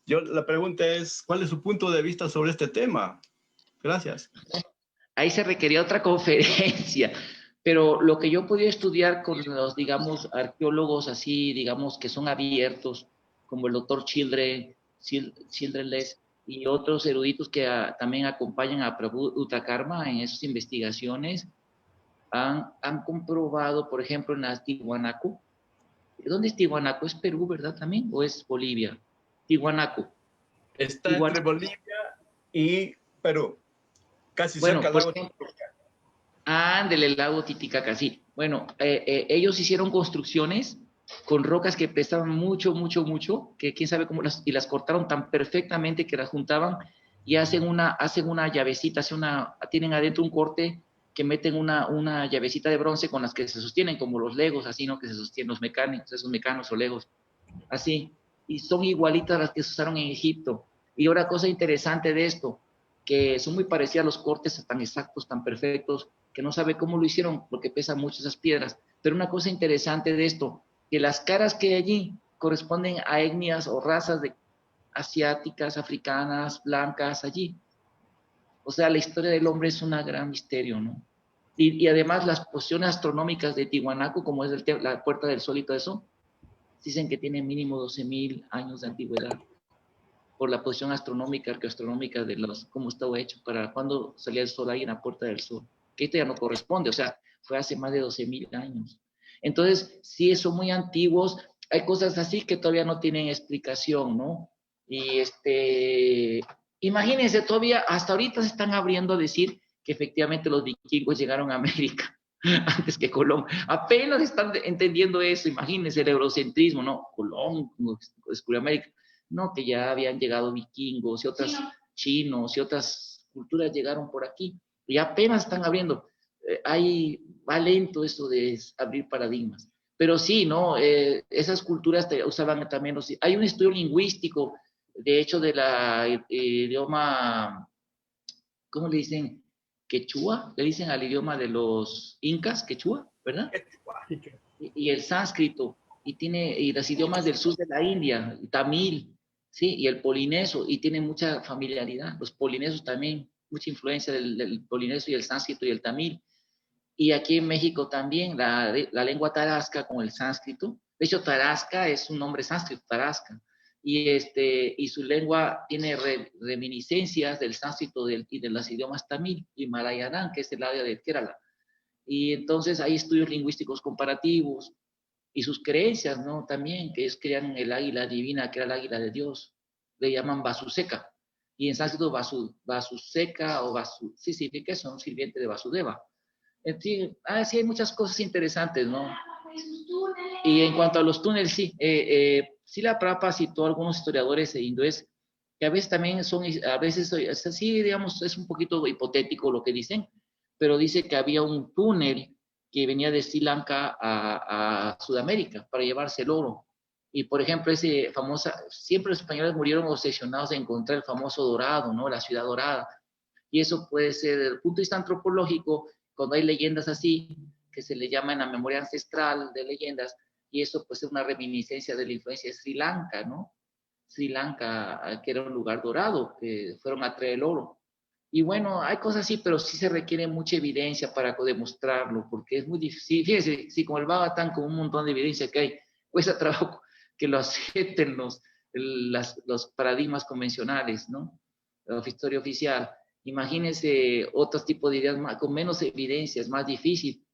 La pregunta es, ¿cuál es su punto de vista sobre este tema? Gracias. Ahí se requería otra conferencia, pero lo que yo podía estudiar con los, digamos, arqueólogos así, digamos, que son abiertos, como el doctor Childress y otros eruditos que también acompañan a Prabhu Utakarma en esas investigaciones, han comprobado, por ejemplo, en la Tiwanaku. ¿Dónde es Tiwanaku? ¿Es Perú, verdad, también? ¿O es Bolivia? Tiwanaku. Está entre Bolivia y Perú, casi cerca del lago Titicaca. Ándele, el lago Titicaca, sí. Bueno, ellos hicieron construcciones con rocas que pesaban mucho, que quién sabe cómo las cortaron tan perfectamente que las juntaban y hacen una llavecita, tienen adentro un corte que meten una llavecita de bronce con las que se sostienen, como los legos, así, ¿no? Que se sostienen los mecánicos, esos mecanos o legos, así. Y son igualitas a las que se usaron en Egipto. Y otra cosa interesante de esto, que son muy parecidas a los cortes tan exactos, tan perfectos, que no sabe cómo lo hicieron, porque pesan mucho esas piedras. Pero una cosa interesante de esto, que las caras que hay allí corresponden a etnias o razas asiáticas, africanas, blancas, allí. O sea, la historia del hombre es un gran misterio, ¿no? Y además las posiciones astronómicas de Tiwanaku, como es la Puerta del Sol y todo eso, dicen que tiene mínimo 12.000 años de antigüedad por la posición astronómica, arqueoastronómica de cómo estaba hecho, para cuando salía el sol ahí en la Puerta del Sol, que esto ya no corresponde, o sea, fue hace más de 12.000 años. Entonces, sí, son muy antiguos, hay cosas así que todavía no tienen explicación, ¿no? Y imagínense, todavía hasta ahorita se están abriendo a decir que efectivamente los vikingos llegaron a América antes que Colón. Apenas están entendiendo eso, imagínense el eurocentrismo, ¿no? Colón descubrió América. No, que ya habían llegado vikingos y otros chinos y otras culturas llegaron por aquí. Y apenas están abriendo. Va lento eso de abrir paradigmas. Pero sí, ¿no? Esas culturas usaban también hay un estudio lingüístico, de hecho, de la idioma, ¿cómo le dicen? Quechua, le dicen al idioma de los incas, quechua, ¿verdad? Y el sánscrito, y los idiomas del sur de la India, tamil, ¿sí? Y el polinesio, y tiene mucha familiaridad. Los polinesios también, mucha influencia del polinesio y el sánscrito y el tamil. Y aquí en México también, la lengua tarasca con el sánscrito. De hecho, tarasca es un nombre sánscrito, tarasca. Y su lengua tiene reminiscencias del sánscrito y de los idiomas tamil y malayalam, que es el área de Kerala. Y entonces hay estudios lingüísticos comparativos y sus creencias, ¿no? También, que crean el águila divina, que era el águila de Dios. Le llaman Vasudeva. Y en sánscrito Vasudeva o sí significa eso, un sirviente de Vasudeva. Sí, hay muchas cosas interesantes, ¿no? Y en cuanto a los túneles, sí. Srila Prabhupada citó a algunos historiadores hindúes que a veces también sí, digamos, es un poquito hipotético lo que dicen, pero dice que había un túnel que venía de Sri Lanka a Sudamérica para llevarse el oro. Y, por ejemplo, siempre los españoles murieron obsesionados de encontrar el famoso dorado, ¿no? La ciudad dorada. Y eso puede ser, desde el punto de vista antropológico, cuando hay leyendas así, que se le llama en la memoria ancestral de leyendas, y eso puede ser una reminiscencia de la influencia de Sri Lanka, ¿no? Sri Lanka, que era un lugar dorado, que fueron a traer el oro. Y bueno, hay cosas así, pero sí se requiere mucha evidencia para demostrarlo, porque es muy difícil. Fíjense, si con el Bhavatán, con un montón de evidencia que hay, cuesta trabajo que lo acepten los paradigmas convencionales, ¿no? La historia oficial. Imagínense otros tipos de ideas con menos evidencia, es más difícil.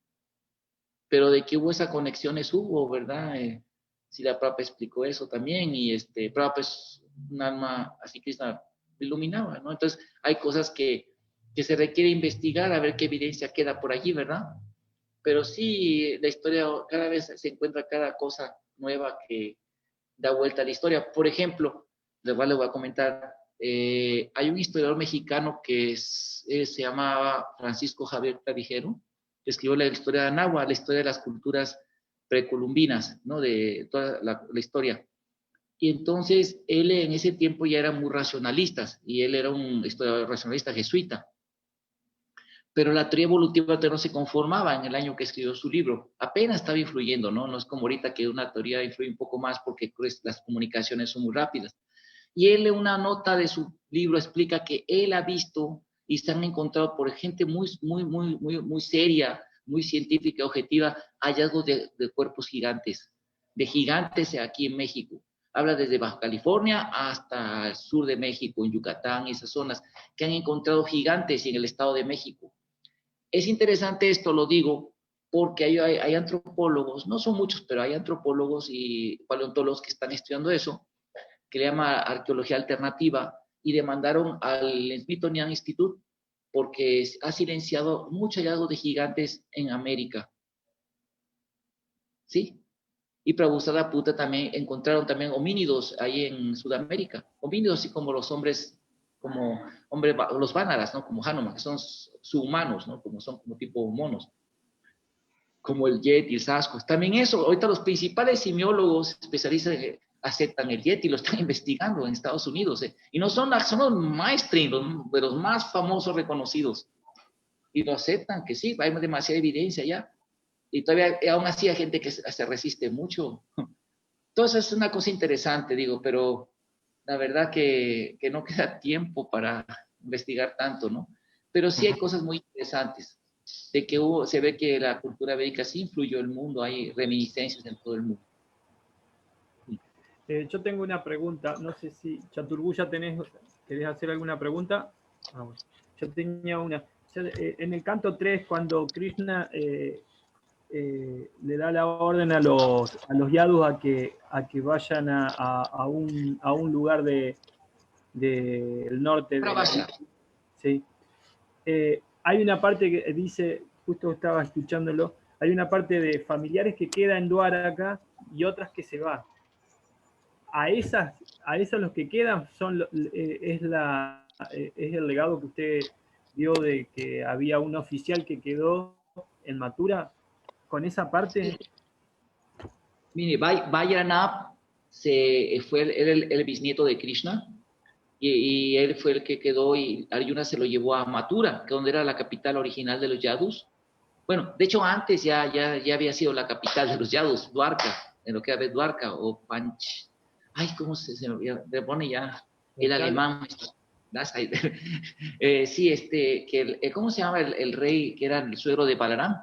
Pero de que hubo esa conexiones hubo, ¿verdad? Si la Prabhupada explicó eso también, y Prabhupada es un alma, así Krishna iluminaba, ¿no? Entonces hay cosas que se requiere investigar, a ver qué evidencia queda por allí, ¿verdad? Pero sí, la historia, cada vez se encuentra cada cosa nueva que da vuelta a la historia. Por ejemplo, les voy a comentar, hay un historiador mexicano que se llamaba Francisco Javier Clavijero, que escribió la historia de Anáhuac, la historia de las culturas precolumbinas, ¿no? De toda la historia. Y entonces él en ese tiempo ya era muy racionalista, y él era un historiador racionalista jesuita. Pero la teoría evolutiva no se conformaba en el año que escribió su libro. Apenas estaba influyendo, ¿no? No es como ahorita que una teoría influye un poco más porque las comunicaciones son muy rápidas. Y él en una nota de su libro explica que él ha visto y se han encontrado por gente muy seria, muy científica, objetiva, hallazgos de cuerpos gigantes, de gigantes aquí en México. Habla desde Baja California hasta el sur de México, en Yucatán y esas zonas, que han encontrado gigantes en el Estado de México. Es interesante esto, lo digo, porque hay antropólogos, no son muchos, pero hay antropólogos y paleontólogos que están estudiando eso, que le llama arqueología alternativa, y demandaron al Smithsonian Institute porque ha silenciado muchos hallazgos de gigantes en América. ¿Sí? Y Prabhupada Puta también encontraron también homínidos ahí en Sudamérica, homínidos así como los hombres, los vánaras, ¿no? Como Hanuman, que son subhumanos, ¿no? Son como tipo monos, como el Yeti, el Sasquatch. También eso, ahorita los principales simiólogos especialistas aceptan el Yeti, lo están investigando en Estados Unidos, y no son los mainstream, de los más famosos reconocidos, y lo aceptan, que sí, hay demasiada evidencia ya, y todavía aún así hay gente que se resiste mucho. Entonces es una cosa interesante, digo, pero la verdad que no queda tiempo para investigar tanto, ¿no? Pero sí hay cosas muy interesantes, de que se ve que la cultura védica sí influyó en el mundo, hay reminiscencias en todo el mundo. Yo tengo una pregunta, no sé si Chaturgu ya ¿querés hacer alguna pregunta? Bueno. Yo tenía una. En el canto 3, cuando Krishna le da la orden a los yadus a que vayan a un lugar del norte de la isla, ¿sí? Hay una parte que dice, justo estaba escuchándolo, hay una parte de familiares que queda en Dwaraka y otras que se van. A esos los que quedan es el legado que usted dio de que había un oficial que quedó en Mathura. Con esa parte. Mire, Vajranabh fue el bisnieto de Krishna, y él fue el que quedó, y Arjuna se lo llevó a Mathura, que donde era la capital original de los Yadus. Bueno, de hecho antes ya había sido la capital de los Yadus, Dwarka, en lo que era Dwarka o Panch. Ay, ¿cómo se me pone ya el alemán? Sí, ¿cómo se llama el rey que era el suegro de Balarán?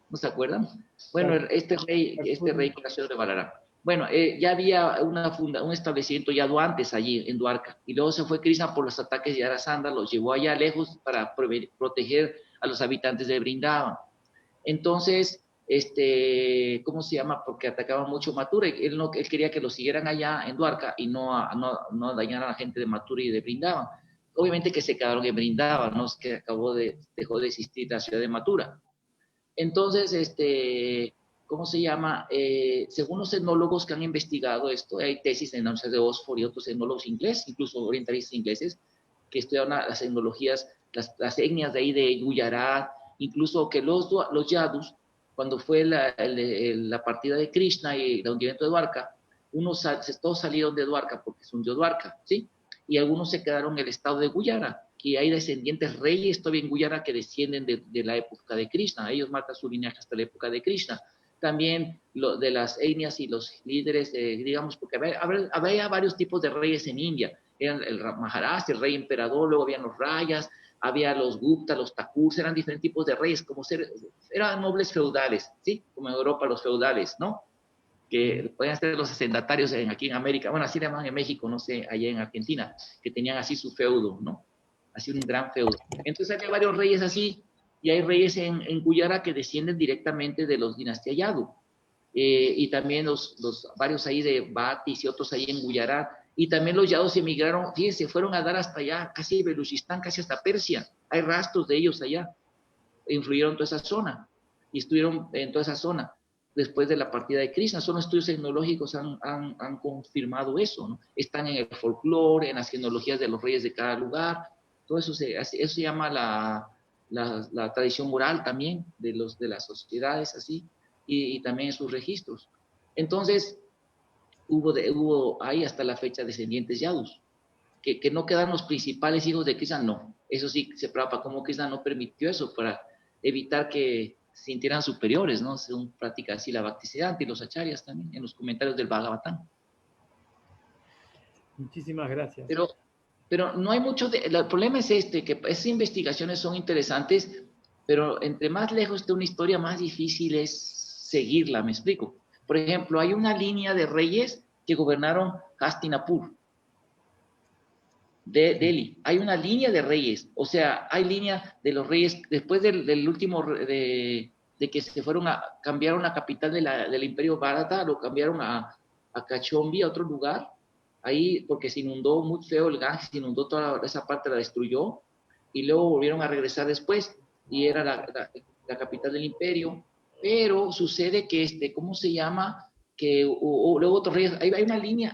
¿No se acuerdan? Bueno, este rey que era suegro de Balarán. Bueno, ya había un establecimiento yadu antes allí en Dwarka, y luego se fue Krishna por los ataques de Yarasandha, los llevó allá lejos para proteger a los habitantes de Vrindavan. Entonces, ¿cómo se llama? Porque atacaban mucho Mathura, él quería que lo siguieran allá en Dwarka y no dañaran a la gente de Mathura y de Vrindavan. Obviamente que se quedaron en Vrindavan, ¿no? Es que dejó de existir la ciudad de Mathura. Entonces, ¿cómo se llama? Según los etnólogos que han investigado esto, hay tesis en la Universidad de Oxford y otros etnólogos ingleses, incluso orientalistas ingleses, que estudian las etnologías, las etnias de ahí de Gujarat, incluso que los Yadus, cuando fue la partida de Krishna y el hundimiento de Dwarka, todos salieron de Dwarka porque se hundió Dwarka, ¿sí? Y algunos se quedaron en el estado de Guyara, que hay descendientes reyes todavía en Guyara que descienden de la época de Krishna. Ellos marcan su linaje hasta la época de Krishna. También de las etnias y los líderes, digamos, porque había varios tipos de reyes en India. Eran el Maharaj, el rey emperador, luego habían los Rayas, había los Gupta, los Thakurs, eran diferentes tipos de reyes, eran nobles feudales, ¿sí? Como en Europa los feudales, ¿no? Que podían ser los hacendatarios aquí en América, bueno, así le llaman en México, no sé, allá en Argentina, que tenían así su feudo, ¿no? Así un gran feudo. Entonces había varios reyes así, y hay reyes en Guyara que descienden directamente de los dinastías Yadu. Y también varios ahí de Batis y otros ahí en Guyara. Y también los Yadus emigraron, fíjense, fueron a dar hasta allá, casi Beluchistán, casi hasta Persia. Hay rastros de ellos allá. Influyeron en toda esa zona. Y estuvieron en toda esa zona después de la partida de Krishna. Son estudios tecnológicos han confirmado eso, ¿no? Están en el folclore, en las genealogías de los reyes de cada lugar. Todo eso eso se llama la tradición oral también de las sociedades así, y también en sus registros. Entonces, hubo ahí hasta la fecha descendientes yadus, que no quedan los principales hijos de Krishna, no. Eso sí, se prapa como Krishna no permitió eso para evitar que se sintieran superiores, ¿no? Según práctica así la Bhaktisiddhanta y los acharyas también, en los comentarios del Bhagavatam. Muchísimas gracias. Pero no hay mucho el problema es que esas investigaciones son interesantes, pero entre más lejos esté una historia, más difícil es seguirla, ¿me explico? Por ejemplo, hay una línea de reyes que gobernaron Hastinapur, de Delhi. Hay una línea de reyes, o sea, hay línea de los reyes, después del último, de que se cambiaron la capital del imperio Bharata, lo cambiaron a Cachombi, a otro lugar, ahí porque se inundó muy feo el Ganges, se inundó toda esa parte, la destruyó, y luego volvieron a regresar después, y era la capital del imperio, pero sucede que, ¿cómo se llama? Que luego otros reyes, hay una línea,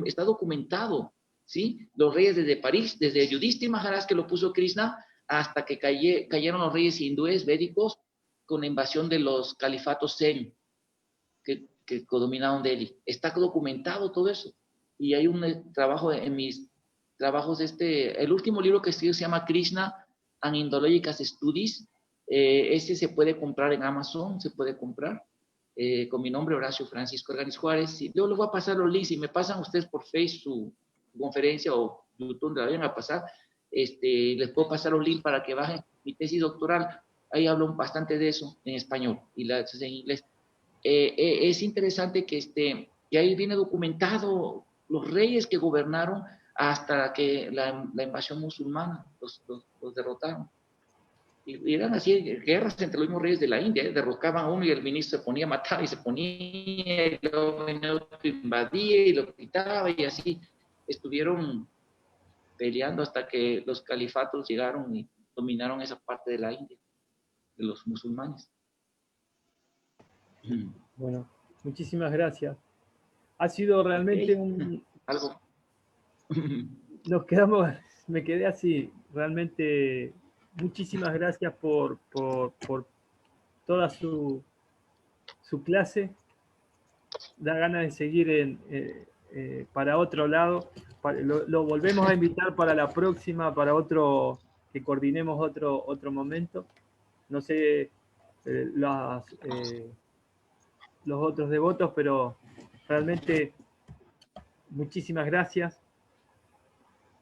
está documentado, ¿sí? Los reyes desde París, desde Yudhishthira Maharaj, que lo puso Krishna, hasta que cayeron los reyes hindúes védicos con la invasión de los califatos Zen, que dominaron Delhi. Está documentado todo eso. Y hay un trabajo en mis trabajos, el último libro que escribí se llama Krishna and Indological Studies. Ese se puede comprar en Amazon, se puede comprar. Con mi nombre, Horacio Francisco Arganis Juárez. Y yo les voy a pasar los links. Si me pasan ustedes por Facebook su conferencia o YouTube, donde la vayan a pasar, les puedo pasar los links para que bajen mi tesis doctoral. Ahí hablo bastante de eso en español y la en inglés. Es interesante que ahí viene documentado los reyes que gobernaron hasta que la invasión musulmana los derrotaron. Y eran así guerras entre los mismos reyes de la India, derrocaban a uno y el ministro se ponía a matar y se ponía, y luego venía otro, invadía y lo quitaba, y así estuvieron peleando hasta que los califatos llegaron y dominaron esa parte de la India, de los musulmanes. Bueno, muchísimas gracias. Ha sido realmente algo. Me quedé así, realmente. Muchísimas gracias por toda su clase. Da ganas de seguir para otro lado. Lo volvemos a invitar para la próxima, para que coordinemos otro momento. No sé los otros devotos, pero realmente muchísimas gracias.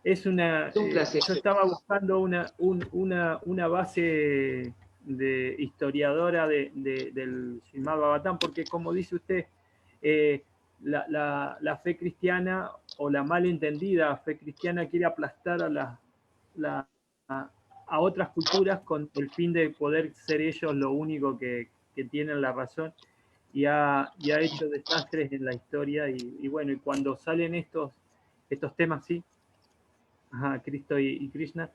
Es un placer. Yo estaba buscando una base de historiadora del Srimad Bhagavatam, porque como dice usted, la fe cristiana o la malentendida fe cristiana quiere aplastar a otras culturas con el fin de poder ser ellos lo único que tienen la razón, y ha hecho desastres en la historia, y bueno, y cuando salen estos temas, sí, Cristo y Krishna,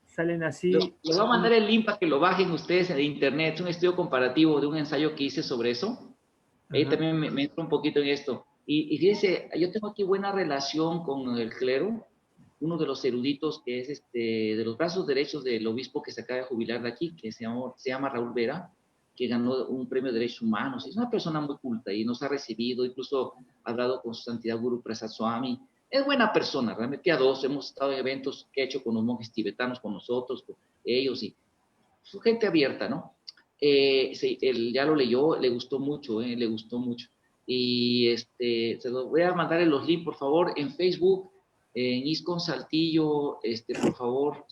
salen así. Les voy a mandar el link para que lo bajen ustedes en internet. Es un estudio comparativo de un ensayo que hice sobre eso. Ahí también me entro un poquito en esto. Y fíjense, yo tengo aquí buena relación con el clero, uno de los eruditos que es de los brazos derechos del obispo que se acaba de jubilar de aquí, que se llama Raúl Vera. que ganó un premio de derechos humanos. Es una persona muy culta y nos ha recibido, incluso ha hablado con su santidad Guru Prasad Swami. Es buena persona, realmente piadoso. Hemos estado en eventos que ha hecho con los monjes tibetanos, con nosotros, con ellos, y su gente abierta, ¿no? Sí, él ya lo leyó, le gustó mucho, le gustó mucho. Y se los voy a mandar en los links, por favor, en Facebook, en ISKCON Saltillo, por favor,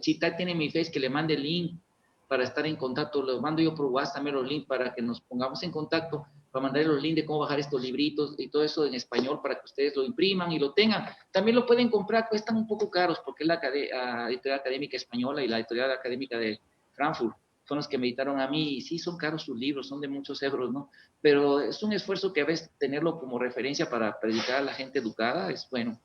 Chita tiene mi Face, que le mande el link para estar en contacto. Lo mando yo por WhatsApp también los links para que nos pongamos en contacto, para mandarle los links de cómo bajar estos libritos y todo eso en español para que ustedes lo impriman y lo tengan. También lo pueden comprar, cuestan un poco caros porque es la editorial académica española y la editorial académica de Frankfurt son los que me editaron a mí, y sí son caros sus libros, son de muchos euros, ¿no? Pero es un esfuerzo que a veces tenerlo como referencia para predicar a la gente educada es bueno.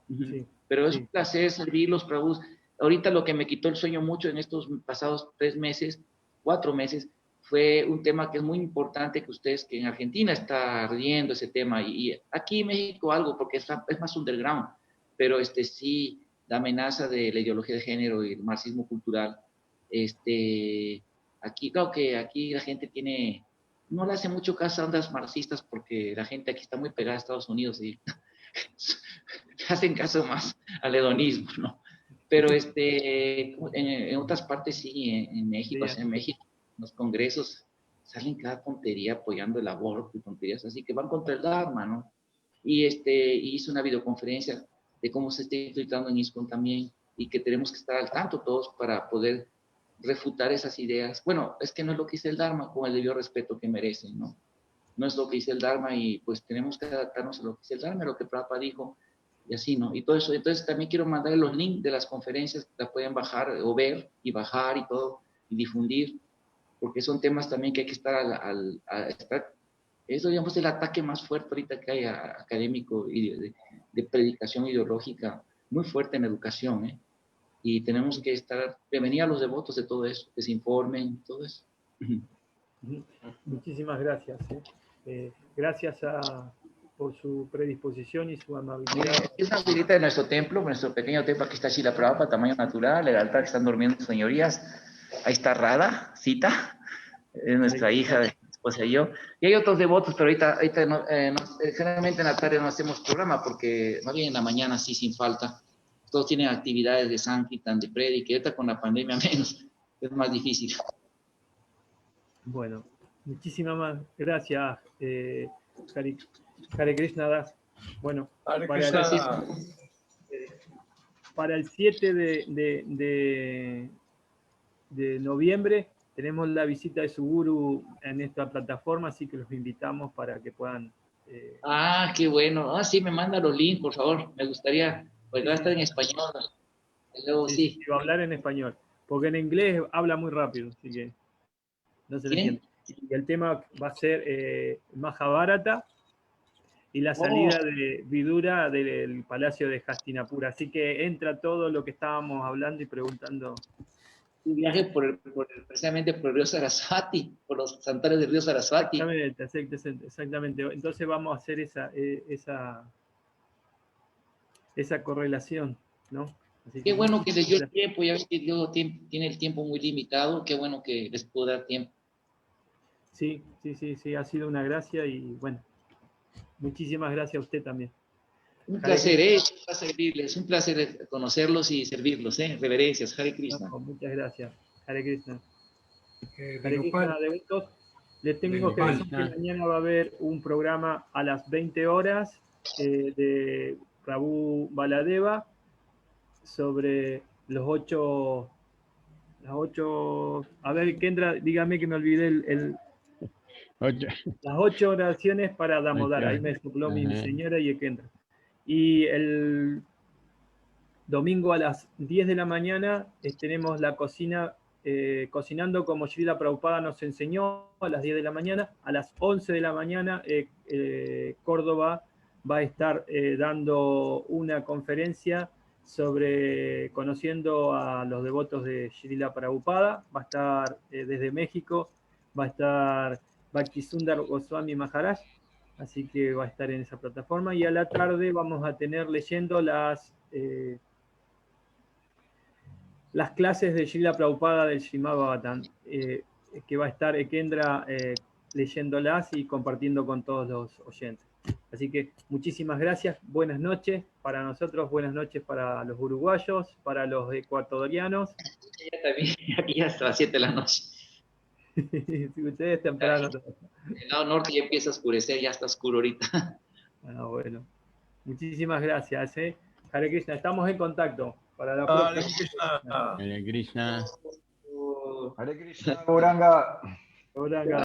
Sí, pero es un placer servirlos, Prabhu. Ahorita lo que me quitó el sueño mucho en estos pasados 4 meses, fue un tema que es muy importante que ustedes, que en Argentina está riendo ese tema, y aquí en México algo, porque es más underground, pero sí, la amenaza de la ideología de género y el marxismo cultural, aquí, claro que aquí la gente no le hace mucho caso a ondas marxistas porque la gente aquí está muy pegada a Estados Unidos y hacen caso más al hedonismo, ¿no? Pero en otras partes sí, en México, en México, en los congresos salen cada tontería apoyando el aborto y tonterías así que van contra el Dharma, ¿no? Y hice una videoconferencia de cómo se está infiltrando en ISKCON también, y que tenemos que estar al tanto todos para poder refutar esas ideas. Bueno, es que no es lo que dice el Dharma con el debido respeto que merecen, ¿no? No es lo que dice el Dharma, y pues tenemos que adaptarnos a lo que dice el Dharma, lo que Prabhupada dijo, y así, ¿no? Y todo eso. Entonces también quiero mandar los links de las conferencias, la pueden bajar o ver y bajar y todo, y difundir, porque son temas también que hay que estar eso, digamos, el ataque más fuerte ahorita que hay académico y de predicación ideológica, muy fuerte en educación, ¿eh? Y tenemos que estar, prevenir a los devotos de todo eso, que se informen, todo eso. Muchísimas gracias. Gracias por su predisposición y su amabilidad. Es una visita de nuestro templo, nuestro pequeño templo. Aquí está Shila Prabhupada, tamaño natural, el altar que están durmiendo, señorías. Ahí está Radha, Sita, es nuestra hija, esposa y yo. Y hay otros devotos, pero ahorita no, generalmente en la tarde no hacemos programa, porque más bien en la mañana sí, sin falta. Todos tienen actividades de Sankirtan, de Predica, y ahorita con la pandemia menos, es más difícil. Bueno, muchísimas más gracias, Hare Krishna Das. Bueno, para el 7 de noviembre tenemos la visita de su guru en esta plataforma, así que los invitamos para que puedan... qué bueno. Sí, me manda los links, por favor. Me gustaría, pues va a estar en español. Luego sí. Va a hablar en español, porque en inglés habla muy rápido, así que no se le entiende. Y el tema va a ser Mahabharata y la salida de Vidura del Palacio de Hastinapura. Así que entra todo lo que estábamos hablando y preguntando. Un viaje precisamente por el río Saraswati, por los santuarios del río Saraswati. Exactamente. Entonces vamos a hacer esa correlación, ¿no? Así qué bueno que les dio el tiempo, ya ves que Dios tiene el tiempo muy limitado, qué bueno que les pudo dar tiempo. Sí, ha sido una gracia, y bueno, muchísimas gracias a usted también. Un placer, servirles, un placer conocerlos y servirlos, reverencias, Hare Krishna. No, muchas gracias, Hare Krishna. Hare Krishna, devotos. Les tengo que decir que mañana va a haber un programa a las 20 horas de Prabhu Baladeva sobre las 8, a ver, Kendra, dígame que me olvidé las 8 oraciones para Damodar. Ahí me sopló mi señora y Kendra. Y el domingo a las 10 de la mañana tenemos la cocina, cocinando como Srila Prabhupada nos enseñó, a las 10 de la mañana. A las 11 de la mañana Córdoba va a estar dando una conferencia sobre conociendo a los devotos de Srila Prabhupada. Va a estar desde México, va a estar Bhaktisundar Goswami Maharaj, así que va a estar en esa plataforma. Y a la tarde vamos a tener leyendo las clases de Srila Prabhupada del Srimad Bhagavatam. que va a estar Ekendra leyéndolas y compartiendo con todos los oyentes. Así que muchísimas gracias, buenas noches para nosotros, buenas noches para los uruguayos, para los ecuatorianos. Ya también, aquí ya hasta las 7 de la noche. Si ustedes temprano. El lado norte ya empieza a oscurecer, ya está oscuro ahorita. Bueno, muchísimas gracias. Hare Krishna, estamos en contacto para la Hare próxima. Krishna. Hare Krishna. Hare Krishna, Gauranga. Ahora acá.